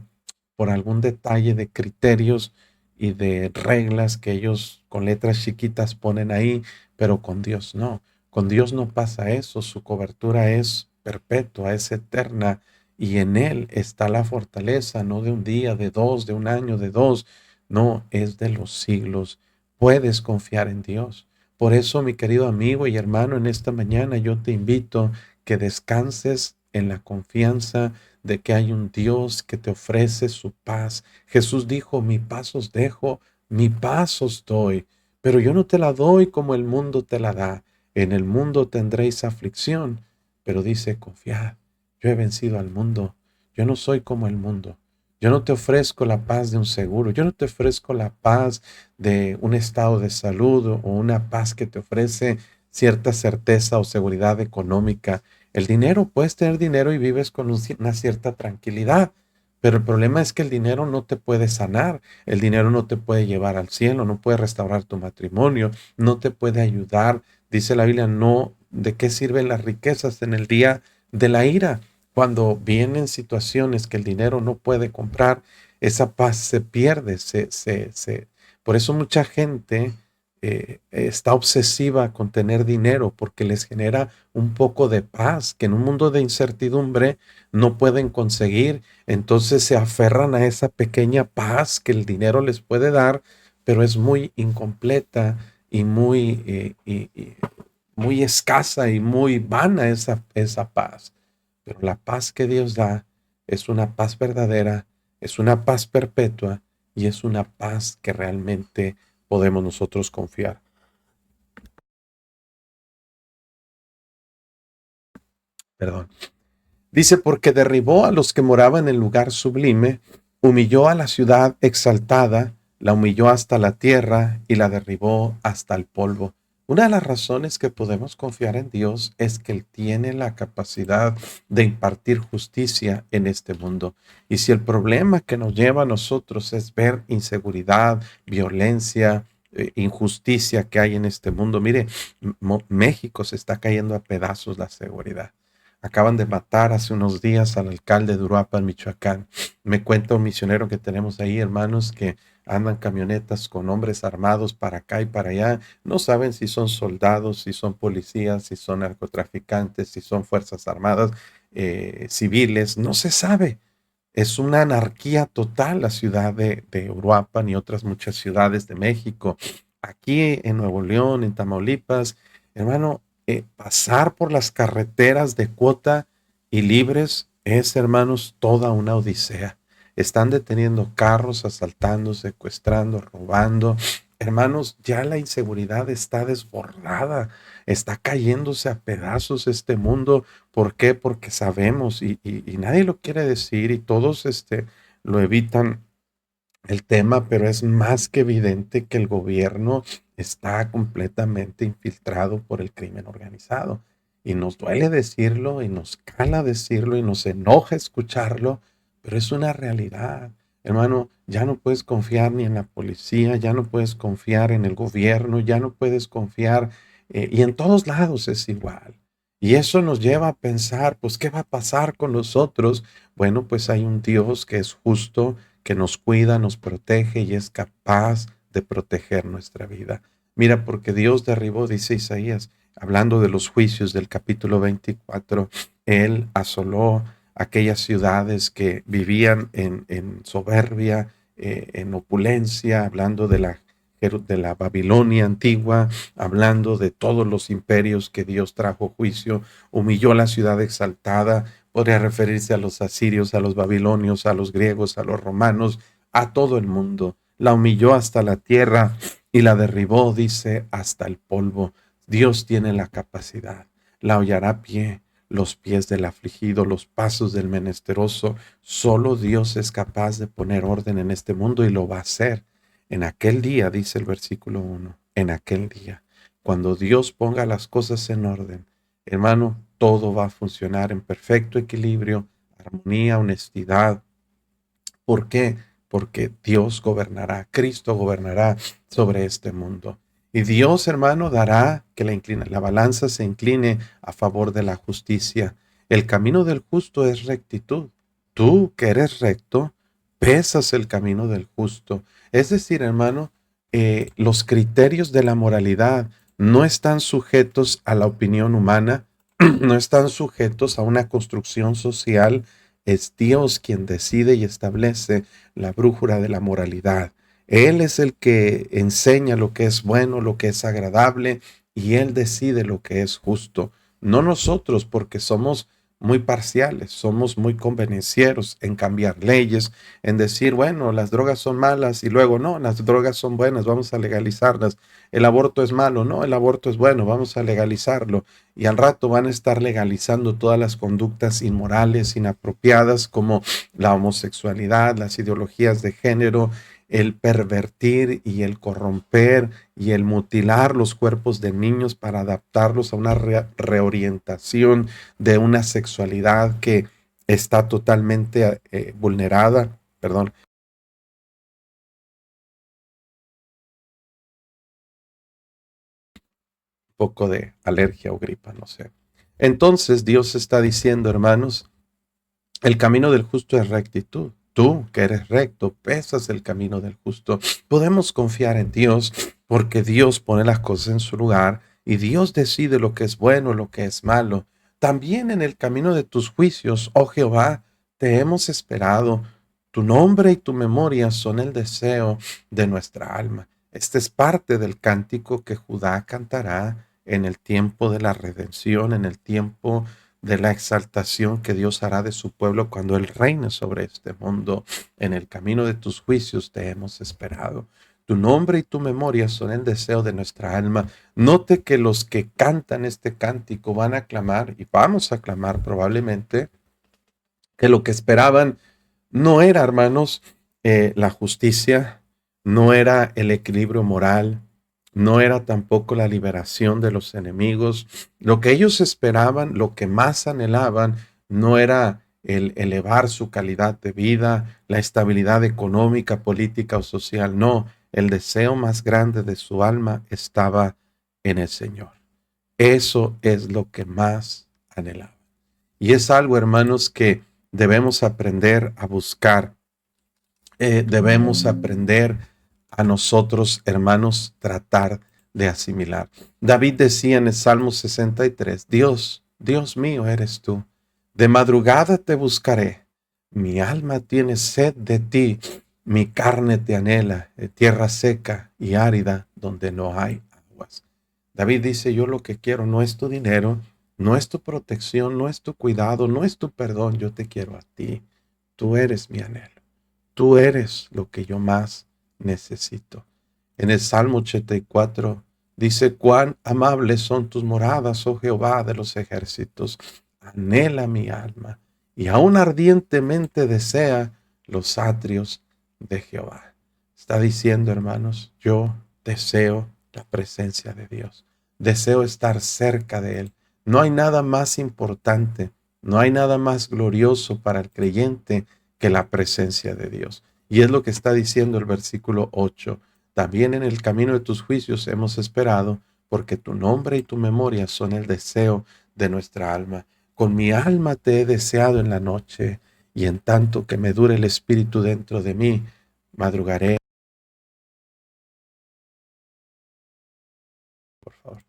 por algún detalle de criterios y de reglas que ellos con letras chiquitas ponen ahí, pero con Dios no. Con Dios no pasa eso, su cobertura es perpetua, es eterna y en Él está la fortaleza, no de un día, de dos, de un año, de dos, no, es de los siglos. Puedes confiar en Dios. Por eso, mi querido amigo y hermano, en esta mañana yo te invito que descanses en la confianza de que hay un Dios que te ofrece su paz. Jesús dijo, mi paz os dejo, mi paz os doy, pero yo no te la doy como el mundo te la da. En el mundo tendréis aflicción, pero dice, confiad, yo he vencido al mundo, yo no soy como el mundo. Yo no te ofrezco la paz de un seguro, yo no te ofrezco la paz de un estado de salud o una paz que te ofrece cierta certeza o seguridad económica. El dinero, puedes tener dinero y vives con una cierta tranquilidad, pero el problema es que el dinero no te puede sanar, el dinero no te puede llevar al cielo, no puede restaurar tu matrimonio, no te puede ayudar. Dice la Biblia, no, ¿de qué sirven las riquezas en el día de la ira? Cuando vienen situaciones que el dinero no puede comprar, esa paz se pierde, por eso mucha gente está obsesiva con tener dinero porque les genera un poco de paz que en un mundo de incertidumbre no pueden conseguir. Entonces se aferran a esa pequeña paz que el dinero les puede dar, pero es muy incompleta y muy escasa y muy vana esa paz. Pero la paz que Dios da es una paz verdadera, es una paz perpetua y es una paz que realmente podemos nosotros confiar. Perdón. Dice, porque derribó a los que moraban en el lugar sublime, humilló a la ciudad exaltada, la humilló hasta la tierra y la derribó hasta el polvo. Una de las razones que podemos confiar en Dios es que Él tiene la capacidad de impartir justicia en este mundo. Y si el problema que nos lleva a nosotros es ver inseguridad, violencia, injusticia que hay en este mundo, mire, México se está cayendo a pedazos la seguridad. Acaban de matar hace unos días al alcalde de Uruapan, Michoacán. Me cuenta un misionero que tenemos ahí, hermanos, que andan camionetas con hombres armados para acá y para allá. No saben si son soldados, si son policías, si son narcotraficantes, si son fuerzas armadas, civiles. No se sabe. Es una anarquía total la ciudad de Uruapan y otras muchas ciudades de México. Aquí en Nuevo León, en Tamaulipas, hermano, pasar por las carreteras de cuota y libres es, hermanos, toda una odisea. Están deteniendo carros, asaltando, secuestrando, robando. Hermanos, ya la inseguridad está desbordada, está cayéndose a pedazos este mundo. ¿Por qué? Porque sabemos y nadie lo quiere decir y todos lo evitan el tema, pero es más que evidente que el gobierno está completamente infiltrado por el crimen organizado. Y nos duele decirlo, y nos cala decirlo, y nos enoja escucharlo, pero es una realidad. Hermano, ya no puedes confiar ni en la policía, ya no puedes confiar en el gobierno, ya no puedes confiar, y en todos lados es igual. Y eso nos lleva a pensar, pues, ¿qué va a pasar con nosotros? Bueno, pues hay un Dios que es justo, que nos cuida, nos protege y es capaz de proteger nuestra vida. Mira, porque Dios derribó, dice Isaías, hablando de los juicios del capítulo 24, Él asoló aquellas ciudades que vivían en soberbia, en opulencia, hablando de la Babilonia antigua, hablando de todos los imperios que Dios trajo juicio, humilló la ciudad exaltada. Podría referirse a los asirios, a los babilonios, a los griegos, a los romanos, a todo el mundo. La humilló hasta la tierra y la derribó, dice, hasta el polvo. Dios tiene la capacidad. La hollará a pie, los pies del afligido, los pasos del menesteroso. Solo Dios es capaz de poner orden en este mundo y lo va a hacer. En aquel día, dice el versículo 1, en aquel día, cuando Dios ponga las cosas en orden, hermano, todo va a funcionar en perfecto equilibrio, armonía, honestidad. ¿Por qué? Porque Dios gobernará, Cristo gobernará sobre este mundo. Y Dios, hermano, dará que la balanza se incline a favor de la justicia. El camino del justo es rectitud. Tú que eres recto, pesas el camino del justo. Es decir, hermano, los criterios de la moralidad no están sujetos a la opinión humana, no están sujetos a una construcción social. Es Dios quien decide y establece la brújula de la moralidad. Él es el que enseña lo que es bueno, lo que es agradable, y Él decide lo que es justo. No nosotros, porque somos muy parciales, somos muy convenencieros en cambiar leyes, en decir, bueno, las drogas son malas y luego no, las drogas son buenas, vamos a legalizarlas. El aborto es malo, no, el aborto es bueno, vamos a legalizarlo. Y al rato van a estar legalizando todas las conductas inmorales, inapropiadas, como la homosexualidad, las ideologías de género, el pervertir y el corromper y el mutilar los cuerpos de niños para adaptarlos a una reorientación de una sexualidad que está totalmente vulnerada, perdón, un poco de alergia o gripa, no sé. Entonces Dios está diciendo, hermanos, el camino del justo es rectitud. Tú, que eres recto, pesas el camino del justo. Podemos confiar en Dios porque Dios pone las cosas en su lugar y Dios decide lo que es bueno, lo que es malo. También en el camino de tus juicios, oh Jehová, te hemos esperado. Tu nombre y tu memoria son el deseo de nuestra alma. Este es parte del cántico que Judá cantará en el tiempo de la redención, en el tiempo de la exaltación que Dios hará de su pueblo cuando Él reine sobre este mundo. En el camino de tus juicios te hemos esperado. Tu nombre y tu memoria son el deseo de nuestra alma. Note que los que cantan este cántico van a clamar, y vamos a clamar probablemente, que lo que esperaban no era, hermanos, la justicia, no era el equilibrio moral, no era tampoco la liberación de los enemigos. Lo que ellos esperaban, lo que más anhelaban, no era el elevar su calidad de vida, la estabilidad económica, política o social. No, el deseo más grande de su alma estaba en el Señor. Eso es lo que más anhelaba. Y es algo, hermanos, que debemos aprender a buscar. Debemos aprender a nosotros, hermanos, tratar de asimilar. David decía en el Salmo 63, Dios, Dios mío eres tú. De madrugada te buscaré. Mi alma tiene sed de ti. Mi carne te anhela, tierra seca y árida donde no hay aguas. David dice, yo lo que quiero no es tu dinero, no es tu protección, no es tu cuidado, no es tu perdón, yo te quiero a ti. Tú eres mi anhelo. Tú eres lo que yo más necesito. En el Salmo 84 dice, cuán amables son tus moradas, oh Jehová de los ejércitos. Anhela mi alma y aún ardientemente desea los atrios de Jehová. Está diciendo, hermanos, yo deseo la presencia de Dios. Deseo estar cerca de Él. No hay nada más importante, no hay nada más glorioso para el creyente que la presencia de Dios. Y es lo que está diciendo el versículo 8. También en el camino de tus juicios hemos esperado, porque tu nombre y tu memoria son el deseo de nuestra alma. Con mi alma te he deseado en la noche, y en tanto que me dure el espíritu dentro de mí, madrugaré. Por favor.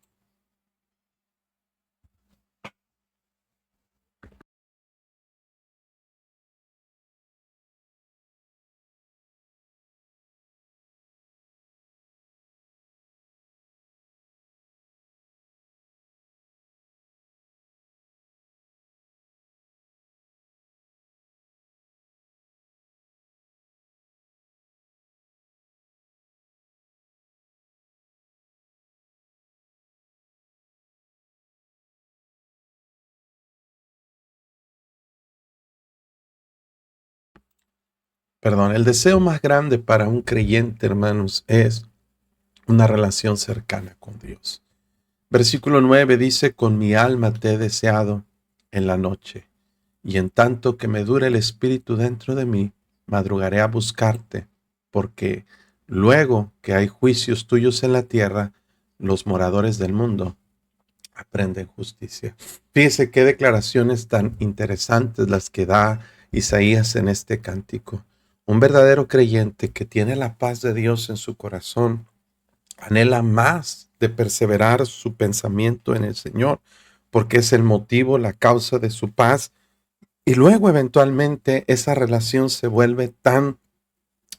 Perdón, el deseo más grande para un creyente, hermanos, es una relación cercana con Dios. Versículo 9 dice, con mi alma te he deseado en la noche, y en tanto que me dure el espíritu dentro de mí, madrugaré a buscarte, porque luego que hay juicios tuyos en la tierra, los moradores del mundo aprenden justicia. Fíjese qué declaraciones tan interesantes las que da Isaías en este cántico. Un verdadero creyente que tiene la paz de Dios en su corazón anhela más de perseverar su pensamiento en el Señor, porque es el motivo, la causa de su paz. Y luego eventualmente esa relación se vuelve tan,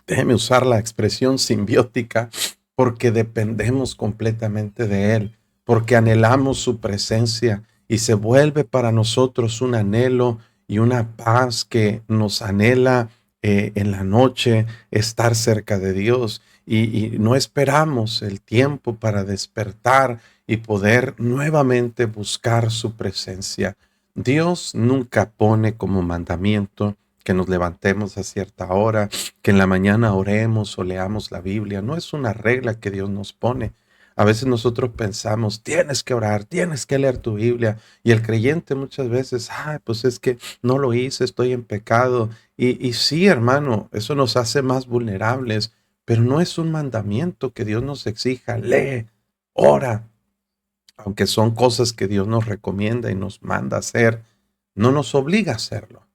déjeme usar la expresión simbiótica, porque dependemos completamente de Él, porque anhelamos su presencia y se vuelve para nosotros un anhelo y una paz que nos anhela en la noche estar cerca de Dios y no esperamos el tiempo para despertar y poder nuevamente buscar su presencia. Dios nunca pone como mandamiento que nos levantemos a cierta hora, que en la mañana oremos o leamos la Biblia. No es una regla que Dios nos pone. A veces nosotros pensamos, tienes que orar, tienes que leer tu Biblia. Y el creyente muchas veces, pues es que no lo hice, estoy en pecado. Y sí, hermano, eso nos hace más vulnerables, pero no es un mandamiento que Dios nos exija. Lee, ora, aunque son cosas que Dios nos recomienda y nos manda hacer, no nos obliga a hacerlo,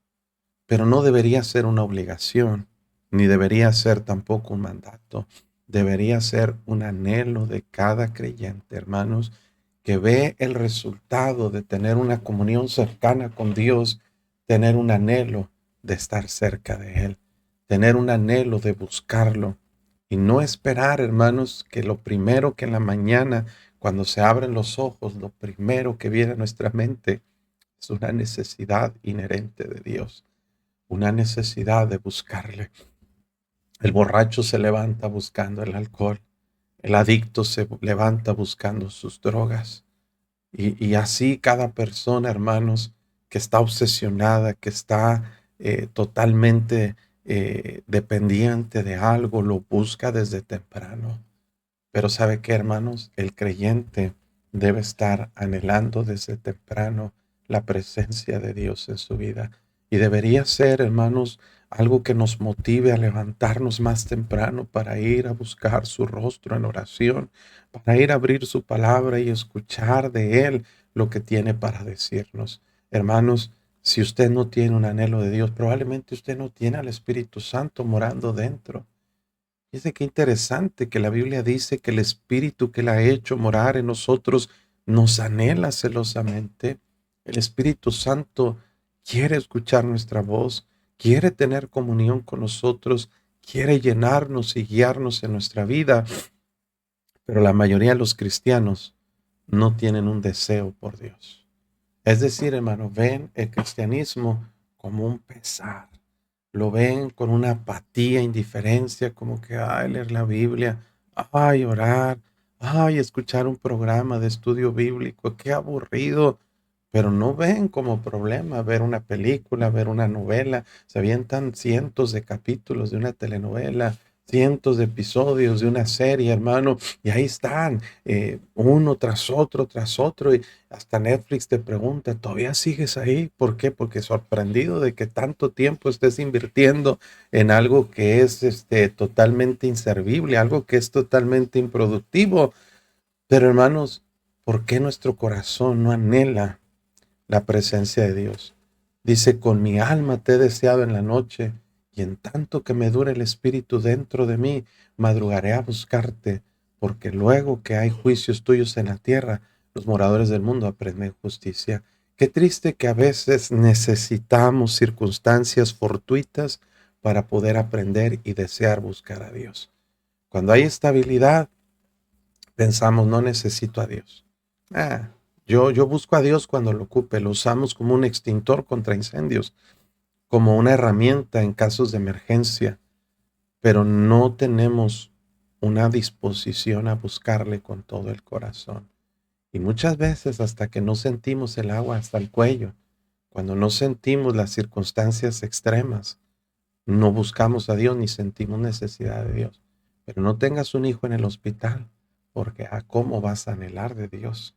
pero no debería ser una obligación, ni debería ser tampoco un mandato. Debería ser un anhelo de cada creyente, hermanos, que ve el resultado de tener una comunión cercana con Dios, tener un anhelo de estar cerca de Él, tener un anhelo de buscarlo y no esperar, hermanos, que lo primero que en la mañana, cuando se abren los ojos, lo primero que viene a nuestra mente es una necesidad inherente de Dios, una necesidad de buscarle. El borracho se levanta buscando el alcohol, el adicto se levanta buscando sus drogas. Y así cada persona, hermanos, que está obsesionada, que está totalmente dependiente de algo, lo busca desde temprano. Pero ¿sabe qué, hermanos? El creyente debe estar anhelando desde temprano la presencia de Dios en su vida. Y debería ser, hermanos, algo que nos motive a levantarnos más temprano para ir a buscar su rostro en oración, para ir a abrir su palabra y escuchar de Él lo que tiene para decirnos. Hermanos, si usted no tiene un anhelo de Dios, probablemente usted no tiene al Espíritu Santo morando dentro. Fíjese qué interesante que la Biblia dice que el Espíritu que la ha hecho morar en nosotros nos anhela celosamente. El Espíritu Santo quiere escuchar nuestra voz, quiere tener comunión con nosotros, quiere llenarnos y guiarnos en nuestra vida. Pero la mayoría de los cristianos no tienen un deseo por Dios. Es decir, hermano, ven el cristianismo como un pesar. Lo ven con una apatía, indiferencia, como que, leer la Biblia, orar, escuchar un programa de estudio bíblico, qué aburrido. Pero no ven como problema ver una película, ver una novela. Se avientan cientos de capítulos de una telenovela, cientos de episodios de una serie, hermano, y ahí están, uno tras otro, y hasta Netflix te pregunta, ¿todavía sigues ahí? ¿Por qué? Porque sorprendido de que tanto tiempo estés invirtiendo en algo que es totalmente inservible, algo que es totalmente improductivo. Pero hermanos, ¿por qué nuestro corazón no anhela la presencia de Dios? Dice, con mi alma te he deseado en la noche, y en tanto que me dure el espíritu dentro de mí, madrugaré a buscarte, porque luego que hay juicios tuyos en la tierra, los moradores del mundo aprenden justicia. Qué triste que a veces necesitamos circunstancias fortuitas para poder aprender y desear buscar a Dios. Cuando hay estabilidad, pensamos, no necesito a Dios. Ah, yo busco a Dios cuando lo ocupe, lo usamos como un extintor contra incendios, como una herramienta en casos de emergencia, pero no tenemos una disposición a buscarle con todo el corazón. Y muchas veces hasta que no sentimos el agua hasta el cuello, cuando no sentimos las circunstancias extremas, no buscamos a Dios ni sentimos necesidad de Dios. Pero no tengas un hijo en el hospital, porque ¿cómo vas a anhelar de Dios?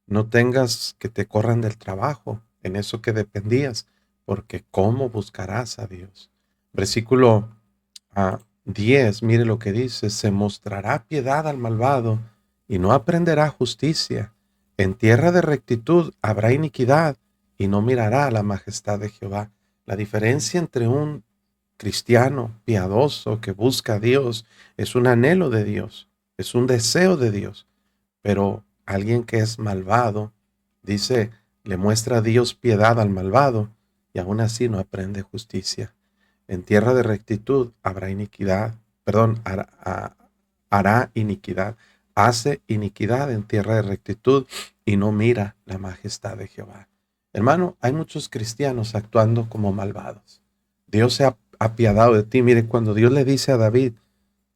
No tengas que te corran del trabajo, en eso que dependías, porque ¿cómo buscarás a Dios? Versículo 10, mire lo que dice, se mostrará piedad al malvado y no aprenderá justicia. En tierra de rectitud habrá iniquidad y no mirará a la majestad de Jehová. La diferencia entre un cristiano piadoso que busca a Dios es un anhelo de Dios, es un deseo de Dios. Pero alguien que es malvado, dice, le muestra a Dios piedad al malvado y aún así no aprende justicia. En tierra de rectitud habrá iniquidad, perdón, hará iniquidad, hace iniquidad en tierra de rectitud y no mira la majestad de Jehová. Hermano, hay muchos cristianos actuando como malvados. Dios se ha apiadado de ti. Mire, cuando Dios le dice a David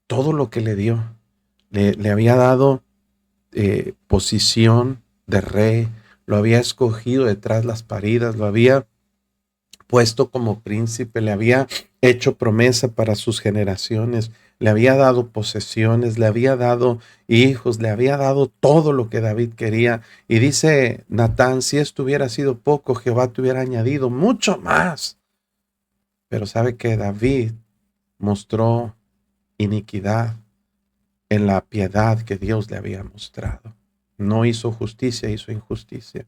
todo lo que le dio, le había dado posición de rey, lo había escogido detrás las paridas, lo había puesto como príncipe, le había hecho promesa para sus generaciones, le había dado posesiones, le había dado hijos, le había dado todo lo que David quería. Y dice Natán, si esto hubiera sido poco, Jehová te hubiera añadido mucho más. Pero sabe que David mostró iniquidad en la piedad que Dios le había mostrado. No hizo justicia, hizo injusticia.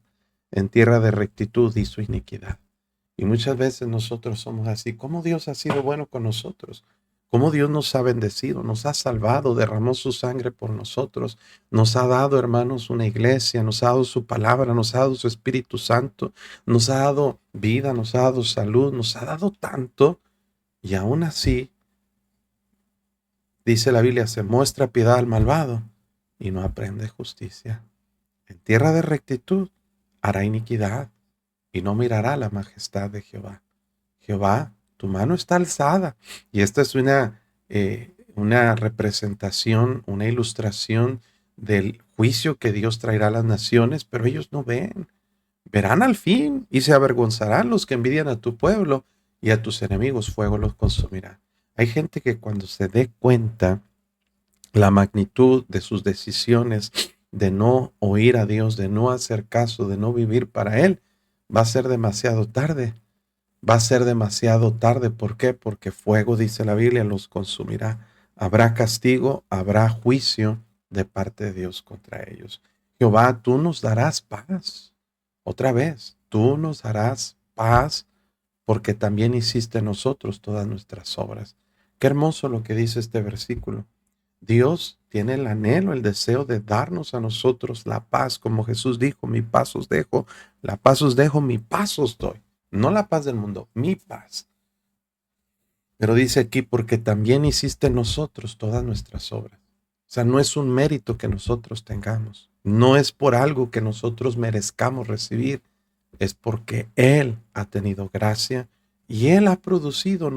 En tierra de rectitud hizo iniquidad. Y muchas veces nosotros somos así. ¿Cómo Dios ha sido bueno con nosotros? ¿Cómo Dios nos ha bendecido, nos ha salvado, derramó su sangre por nosotros? Nos ha dado, hermanos, una iglesia, nos ha dado su palabra, nos ha dado su Espíritu Santo, nos ha dado vida, nos ha dado salud, nos ha dado tanto. Y aún así, dice la Biblia, se muestra piedad al malvado y no aprende justicia. En tierra de rectitud hará iniquidad y no mirará la majestad de Jehová. Jehová, tu mano está alzada. Y esta es una representación, una ilustración del juicio que Dios traerá a las naciones, pero ellos no ven. Verán al fin y se avergonzarán los que envidian a tu pueblo y a tus enemigos fuego los consumirá. Hay gente que cuando se dé cuenta la magnitud de sus decisiones, de no oír a Dios, de no hacer caso, de no vivir para Él, va a ser demasiado tarde. Va a ser demasiado tarde. ¿Por qué? Porque fuego, dice la Biblia, los consumirá. Habrá castigo, habrá juicio de parte de Dios contra ellos. Jehová, tú nos darás paz. Otra vez, tú nos darás paz porque también hiciste en nosotros todas nuestras obras. Qué hermoso lo que dice este versículo. Dios tiene el anhelo, el deseo de darnos a nosotros la paz, como Jesús dijo, mi paz os dejo, la paz os dejo, mi paz os doy. No la paz del mundo, mi paz. Pero dice aquí, porque también hiciste en nosotros todas nuestras obras. O sea, no es un mérito que nosotros tengamos. No es por algo que nosotros merezcamos recibir. Es porque Él ha tenido gracia y Él ha producido en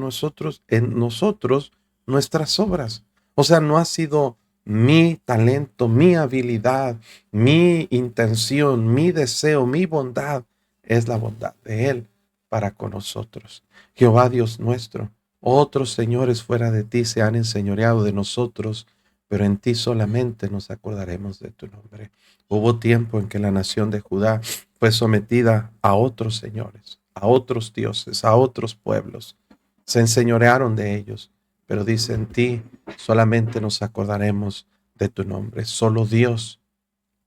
nosotros nuestras obras. O sea, no ha sido mi talento, mi habilidad, mi intención, mi deseo, mi bondad. Es la bondad de Él para con nosotros. Jehová Dios nuestro, otros señores fuera de ti se han enseñoreado de nosotros, pero en ti solamente nos acordaremos de tu nombre. Hubo tiempo en que la nación de Judá fue sometida a otros señores, a otros dioses, a otros pueblos. Se enseñorearon de ellos, pero dice en ti solamente nos acordaremos de tu nombre. Solo Dios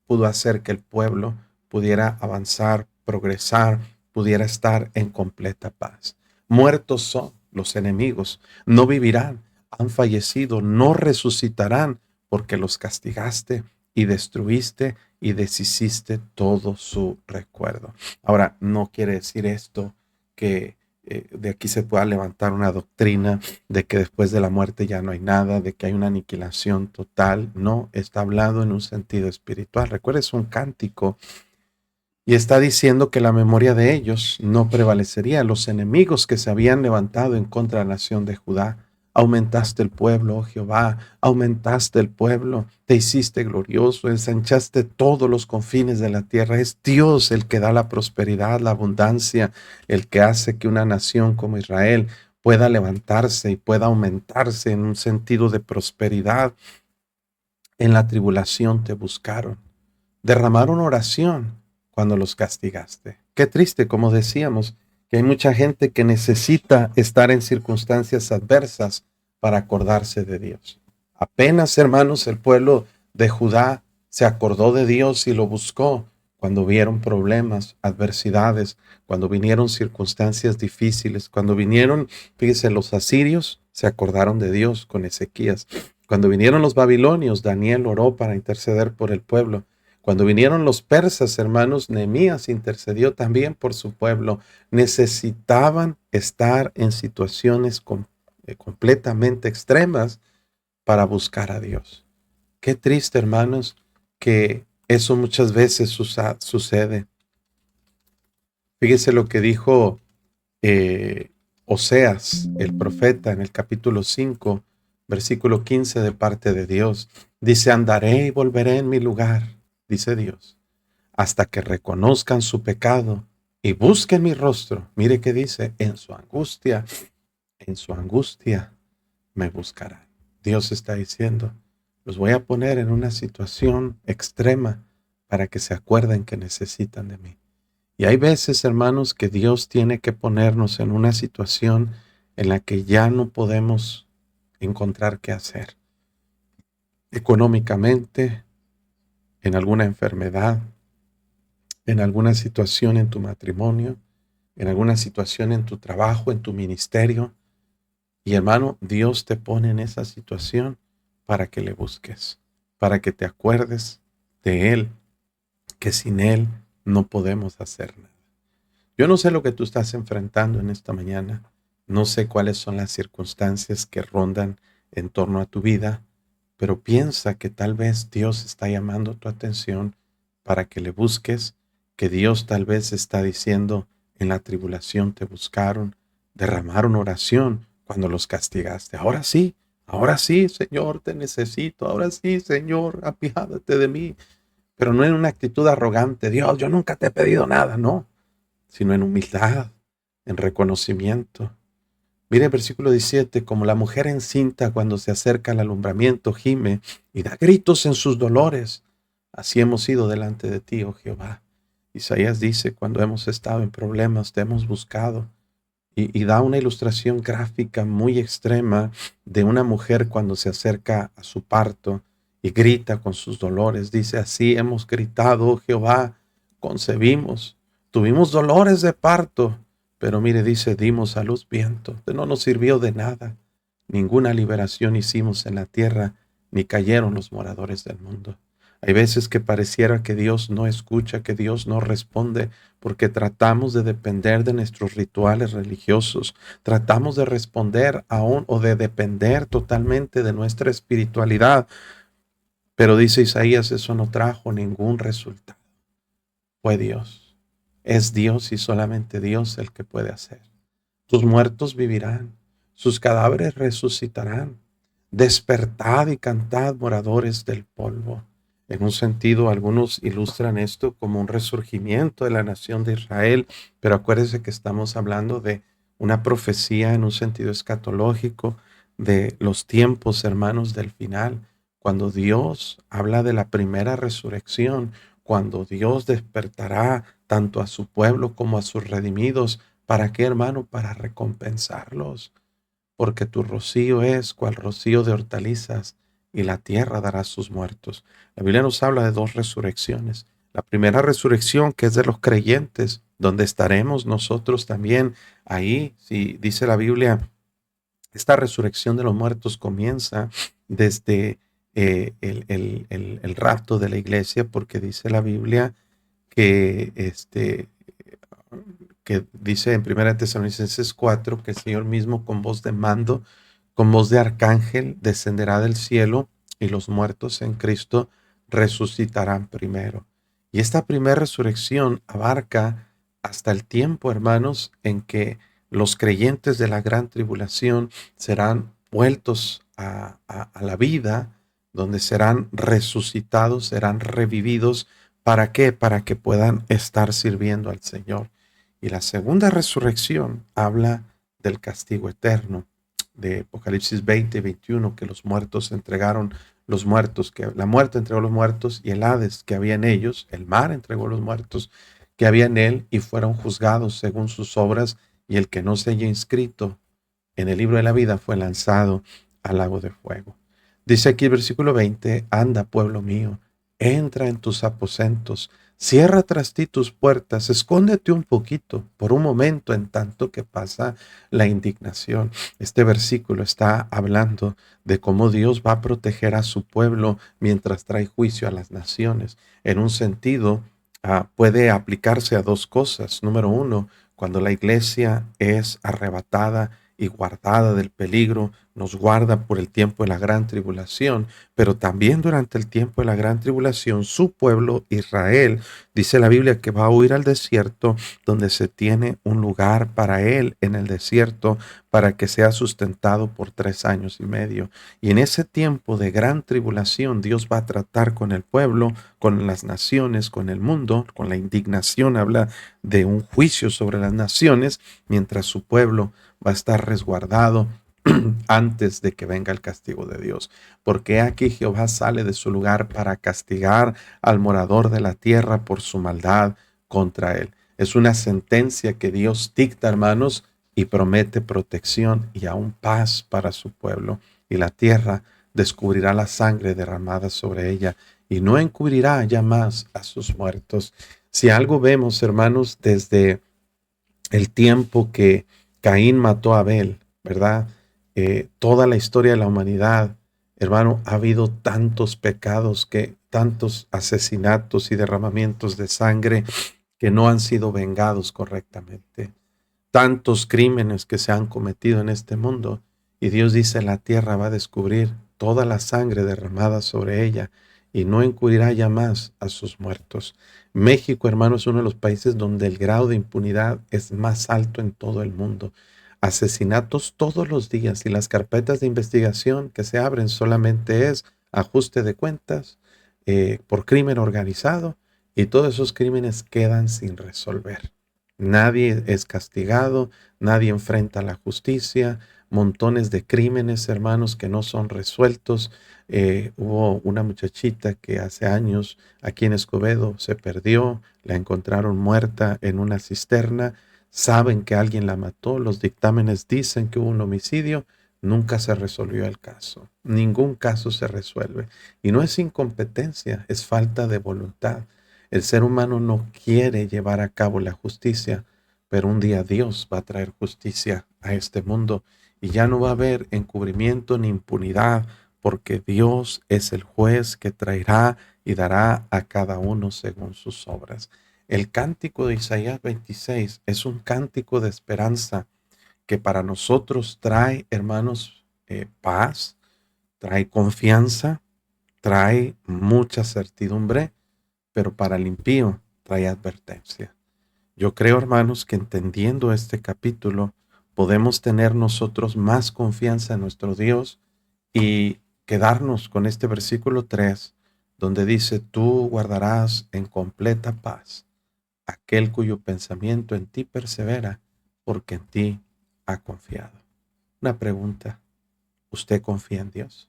pudo hacer que el pueblo pudiera avanzar, progresar, pudiera estar en completa paz. Muertos son los enemigos, no vivirán, han fallecido, no resucitarán, porque los castigaste y destruiste y deshiciste todo su recuerdo. Ahora, no quiere decir esto que de aquí se pueda levantar una doctrina de que después de la muerte ya no hay nada, de que hay una aniquilación total. No, está hablado en un sentido espiritual. Recuerda, es un cántico y está diciendo que la memoria de ellos no prevalecería. Los enemigos que se habían levantado en contra de la nación de Judá. Aumentaste el pueblo, oh Jehová, aumentaste el pueblo, te hiciste glorioso, ensanchaste todos los confines de la tierra. Es Dios el que da la prosperidad, la abundancia, el que hace que una nación como Israel pueda levantarse y pueda aumentarse en un sentido de prosperidad. En la tribulación te buscaron, derramaron oración cuando los castigaste. Qué triste, como decíamos, que hay mucha gente que necesita estar en circunstancias adversas para acordarse de Dios. Apenas, hermanos, el pueblo de Judá se acordó de Dios y lo buscó cuando vieron problemas, adversidades, cuando vinieron circunstancias difíciles, cuando vinieron, fíjese, los asirios se acordaron de Dios con Ezequías. Cuando vinieron los babilonios, Daniel oró para interceder por el pueblo. Cuando vinieron los persas, hermanos, Nehemías intercedió también por su pueblo. Necesitaban estar en situaciones completamente extremas para buscar a Dios. Qué triste, hermanos, que eso muchas veces sucede. Fíjese lo que dijo eh, Oseas, el profeta, en el capítulo 5, versículo 15 de parte de Dios. Dice, andaré y volveré en mi lugar, dice Dios, hasta que reconozcan su pecado y busquen mi rostro. Mire qué dice, en su angustia me buscarán. Dios está diciendo, los voy a poner en una situación extrema para que se acuerden que necesitan de mí. Y hay veces, hermanos, que Dios tiene que ponernos en una situación en la que ya no podemos encontrar qué hacer. Económicamente, en alguna enfermedad, en alguna situación en tu matrimonio, en alguna situación en tu trabajo, en tu ministerio. Y hermano, Dios te pone en esa situación para que le busques, para que te acuerdes de Él, que sin Él no podemos hacer nada. Yo no sé lo que tú estás enfrentando en esta mañana, no sé cuáles son las circunstancias que rondan en torno a tu vida, pero piensa que tal vez Dios está llamando tu atención para que le busques, que Dios tal vez está diciendo, en la tribulación te buscaron, derramaron oración cuando los castigaste. Ahora sí, Señor, te necesito, ahora sí, Señor, apiádate de mí, pero no en una actitud arrogante, Dios, yo nunca te he pedido nada, no, sino en humildad, en reconocimiento. Mire el versículo 17, como la mujer encinta cuando se acerca al alumbramiento gime y da gritos en sus dolores. Así hemos ido delante de ti, oh Jehová. Isaías dice, cuando hemos estado en problemas, te hemos buscado. Y da una ilustración gráfica muy extrema de una mujer cuando se acerca a su parto y grita con sus dolores. Dice, así hemos gritado, oh Jehová, concebimos, tuvimos dolores de parto. Pero mire, dice, dimos a luz viento, no nos sirvió de nada. Ninguna liberación hicimos en la tierra, ni cayeron los moradores del mundo. Hay veces que pareciera que Dios no escucha, que Dios no responde, porque tratamos de depender de nuestros rituales religiosos, tratamos de responder aún o de depender totalmente de nuestra espiritualidad. Pero dice Isaías, eso no trajo ningún resultado. Fue Dios. Es Dios y solamente Dios el que puede hacer. Tus muertos vivirán, sus cadáveres resucitarán. Despertad y cantad, moradores del polvo. En un sentido, algunos ilustran esto como un resurgimiento de la nación de Israel, pero acuérdense que estamos hablando de una profecía en un sentido escatológico de los tiempos, hermanos, del final, cuando Dios habla de la primera resurrección, cuando Dios despertará tanto a su pueblo como a sus redimidos. ¿Para qué, hermano? Para recompensarlos, porque tu rocío es cual rocío de hortalizas y la tierra dará sus muertos. La Biblia nos habla de dos resurrecciones. La primera resurrección, que es de los creyentes, donde estaremos nosotros también ahí. Si dice la Biblia, esta resurrección de los muertos comienza desde el rapto de la iglesia, porque dice la Biblia que que dice en 1 Tesalonicenses 4 que el Señor mismo con voz de mando, con voz de arcángel, descenderá del cielo y los muertos en Cristo resucitarán primero. Y esta primera resurrección abarca hasta el tiempo, hermanos, en que los creyentes de la gran tribulación serán vueltos a la vida, donde serán resucitados, serán revividos. ¿Para qué? Para que puedan estar sirviendo al Señor. Y la segunda resurrección habla del castigo eterno, de Apocalipsis 20 y 21, que los muertos entregaron los muertos, que la muerte entregó los muertos y el Hades que había en ellos, el mar entregó los muertos que había en él y fueron juzgados según sus obras, y el que no se haya inscrito en el libro de la vida fue lanzado al lago de fuego. Dice aquí el versículo 20, anda, pueblo mío, entra en tus aposentos, Cierra tras ti tus puertas, escóndete un poquito, por un momento, en tanto que pasa la indignación. Este versículo está hablando de cómo Dios va a proteger a su pueblo mientras trae juicio a las naciones. En un sentido, puede aplicarse a dos cosas. Número uno, cuando la iglesia es arrebatada y guardada del peligro, nos guarda por el tiempo de la gran tribulación, pero también durante el tiempo de la gran tribulación, su pueblo Israel, dice la Biblia, que va a huir al desierto, donde se tiene un lugar para él en el desierto, para que sea sustentado por 3 años y medio. Y en ese tiempo de gran tribulación, Dios va a tratar con el pueblo, con las naciones, con el mundo. Con la indignación habla de un juicio sobre las naciones, mientras su pueblo va a estar resguardado antes de que venga el castigo de Dios. Porque aquí Jehová sale de su lugar para castigar al morador de la tierra por su maldad contra él. Es una sentencia que Dios dicta, hermanos, y promete protección y aún paz para su pueblo. Y la tierra descubrirá la sangre derramada sobre ella y no encubrirá ya más a sus muertos. Si algo vemos, hermanos, desde el tiempo que Caín mató a Abel, ¿verdad? Toda la historia de la humanidad, hermano, ha habido tantos pecados, tantos asesinatos y derramamientos de sangre que no han sido vengados correctamente. Tantos crímenes que se han cometido en este mundo. Y Dios dice, la tierra va a descubrir toda la sangre derramada sobre ella y no encubrirá ya más a sus muertos. México, hermano, es uno de los países donde el grado de impunidad es más alto en todo el mundo. Asesinatos todos los días y las carpetas de investigación que se abren solamente es ajuste de cuentas por crimen organizado, y todos esos crímenes quedan sin resolver. Nadie es castigado, nadie enfrenta la justicia, montones de crímenes, hermanos, que no son resueltos. Hubo una muchachita que hace años aquí en Escobedo se perdió, la encontraron muerta en una cisterna, saben que alguien la mató, los dictámenes dicen que hubo un homicidio, nunca se resolvió el caso, ningún caso se resuelve. Y no es incompetencia, es falta de voluntad. El ser humano no quiere llevar a cabo la justicia, pero un día Dios va a traer justicia a este mundo y ya no va a haber encubrimiento ni impunidad, porque Dios es el juez que traerá y dará a cada uno según sus obras. El cántico de Isaías 26 es un cántico de esperanza que para nosotros trae, hermanos, paz, trae confianza, trae mucha certidumbre, pero para el impío trae advertencia. Yo creo, hermanos, que entendiendo este capítulo, podemos tener nosotros más confianza en nuestro Dios y quedarnos con este versículo 3, donde dice, tú guardarás en completa paz aquel cuyo pensamiento en ti persevera, porque en ti ha confiado. Una pregunta, ¿usted confía en Dios?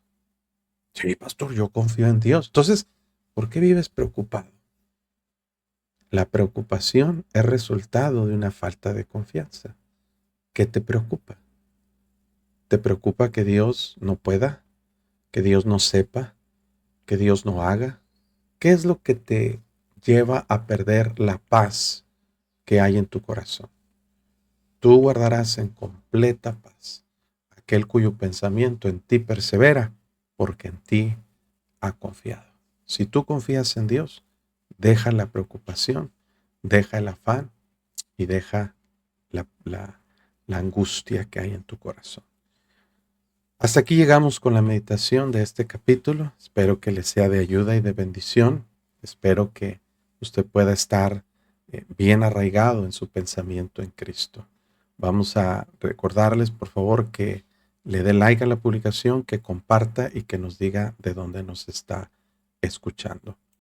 Sí, pastor, yo confío en Dios. Entonces, ¿por qué vives preocupado? La preocupación es resultado de una falta de confianza. ¿Qué te preocupa? ¿Te preocupa que Dios no pueda? ¿Que Dios no sepa? ¿Que Dios no haga? ¿Qué es lo que te lleva a perder la paz que hay en tu corazón? Tú guardarás en completa paz aquel cuyo pensamiento en ti persevera, porque en ti ha confiado. Si tú confías en Dios, deja la preocupación, deja el afán y deja la angustia que hay en tu corazón. Hasta aquí llegamos con la meditación de este capítulo. Espero que les sea de ayuda y de bendición. Espero que usted pueda estar bien arraigado en su pensamiento en Cristo. Vamos a recordarles, por favor, que le dé like a la publicación, que comparta y que nos diga de dónde nos está escuchando.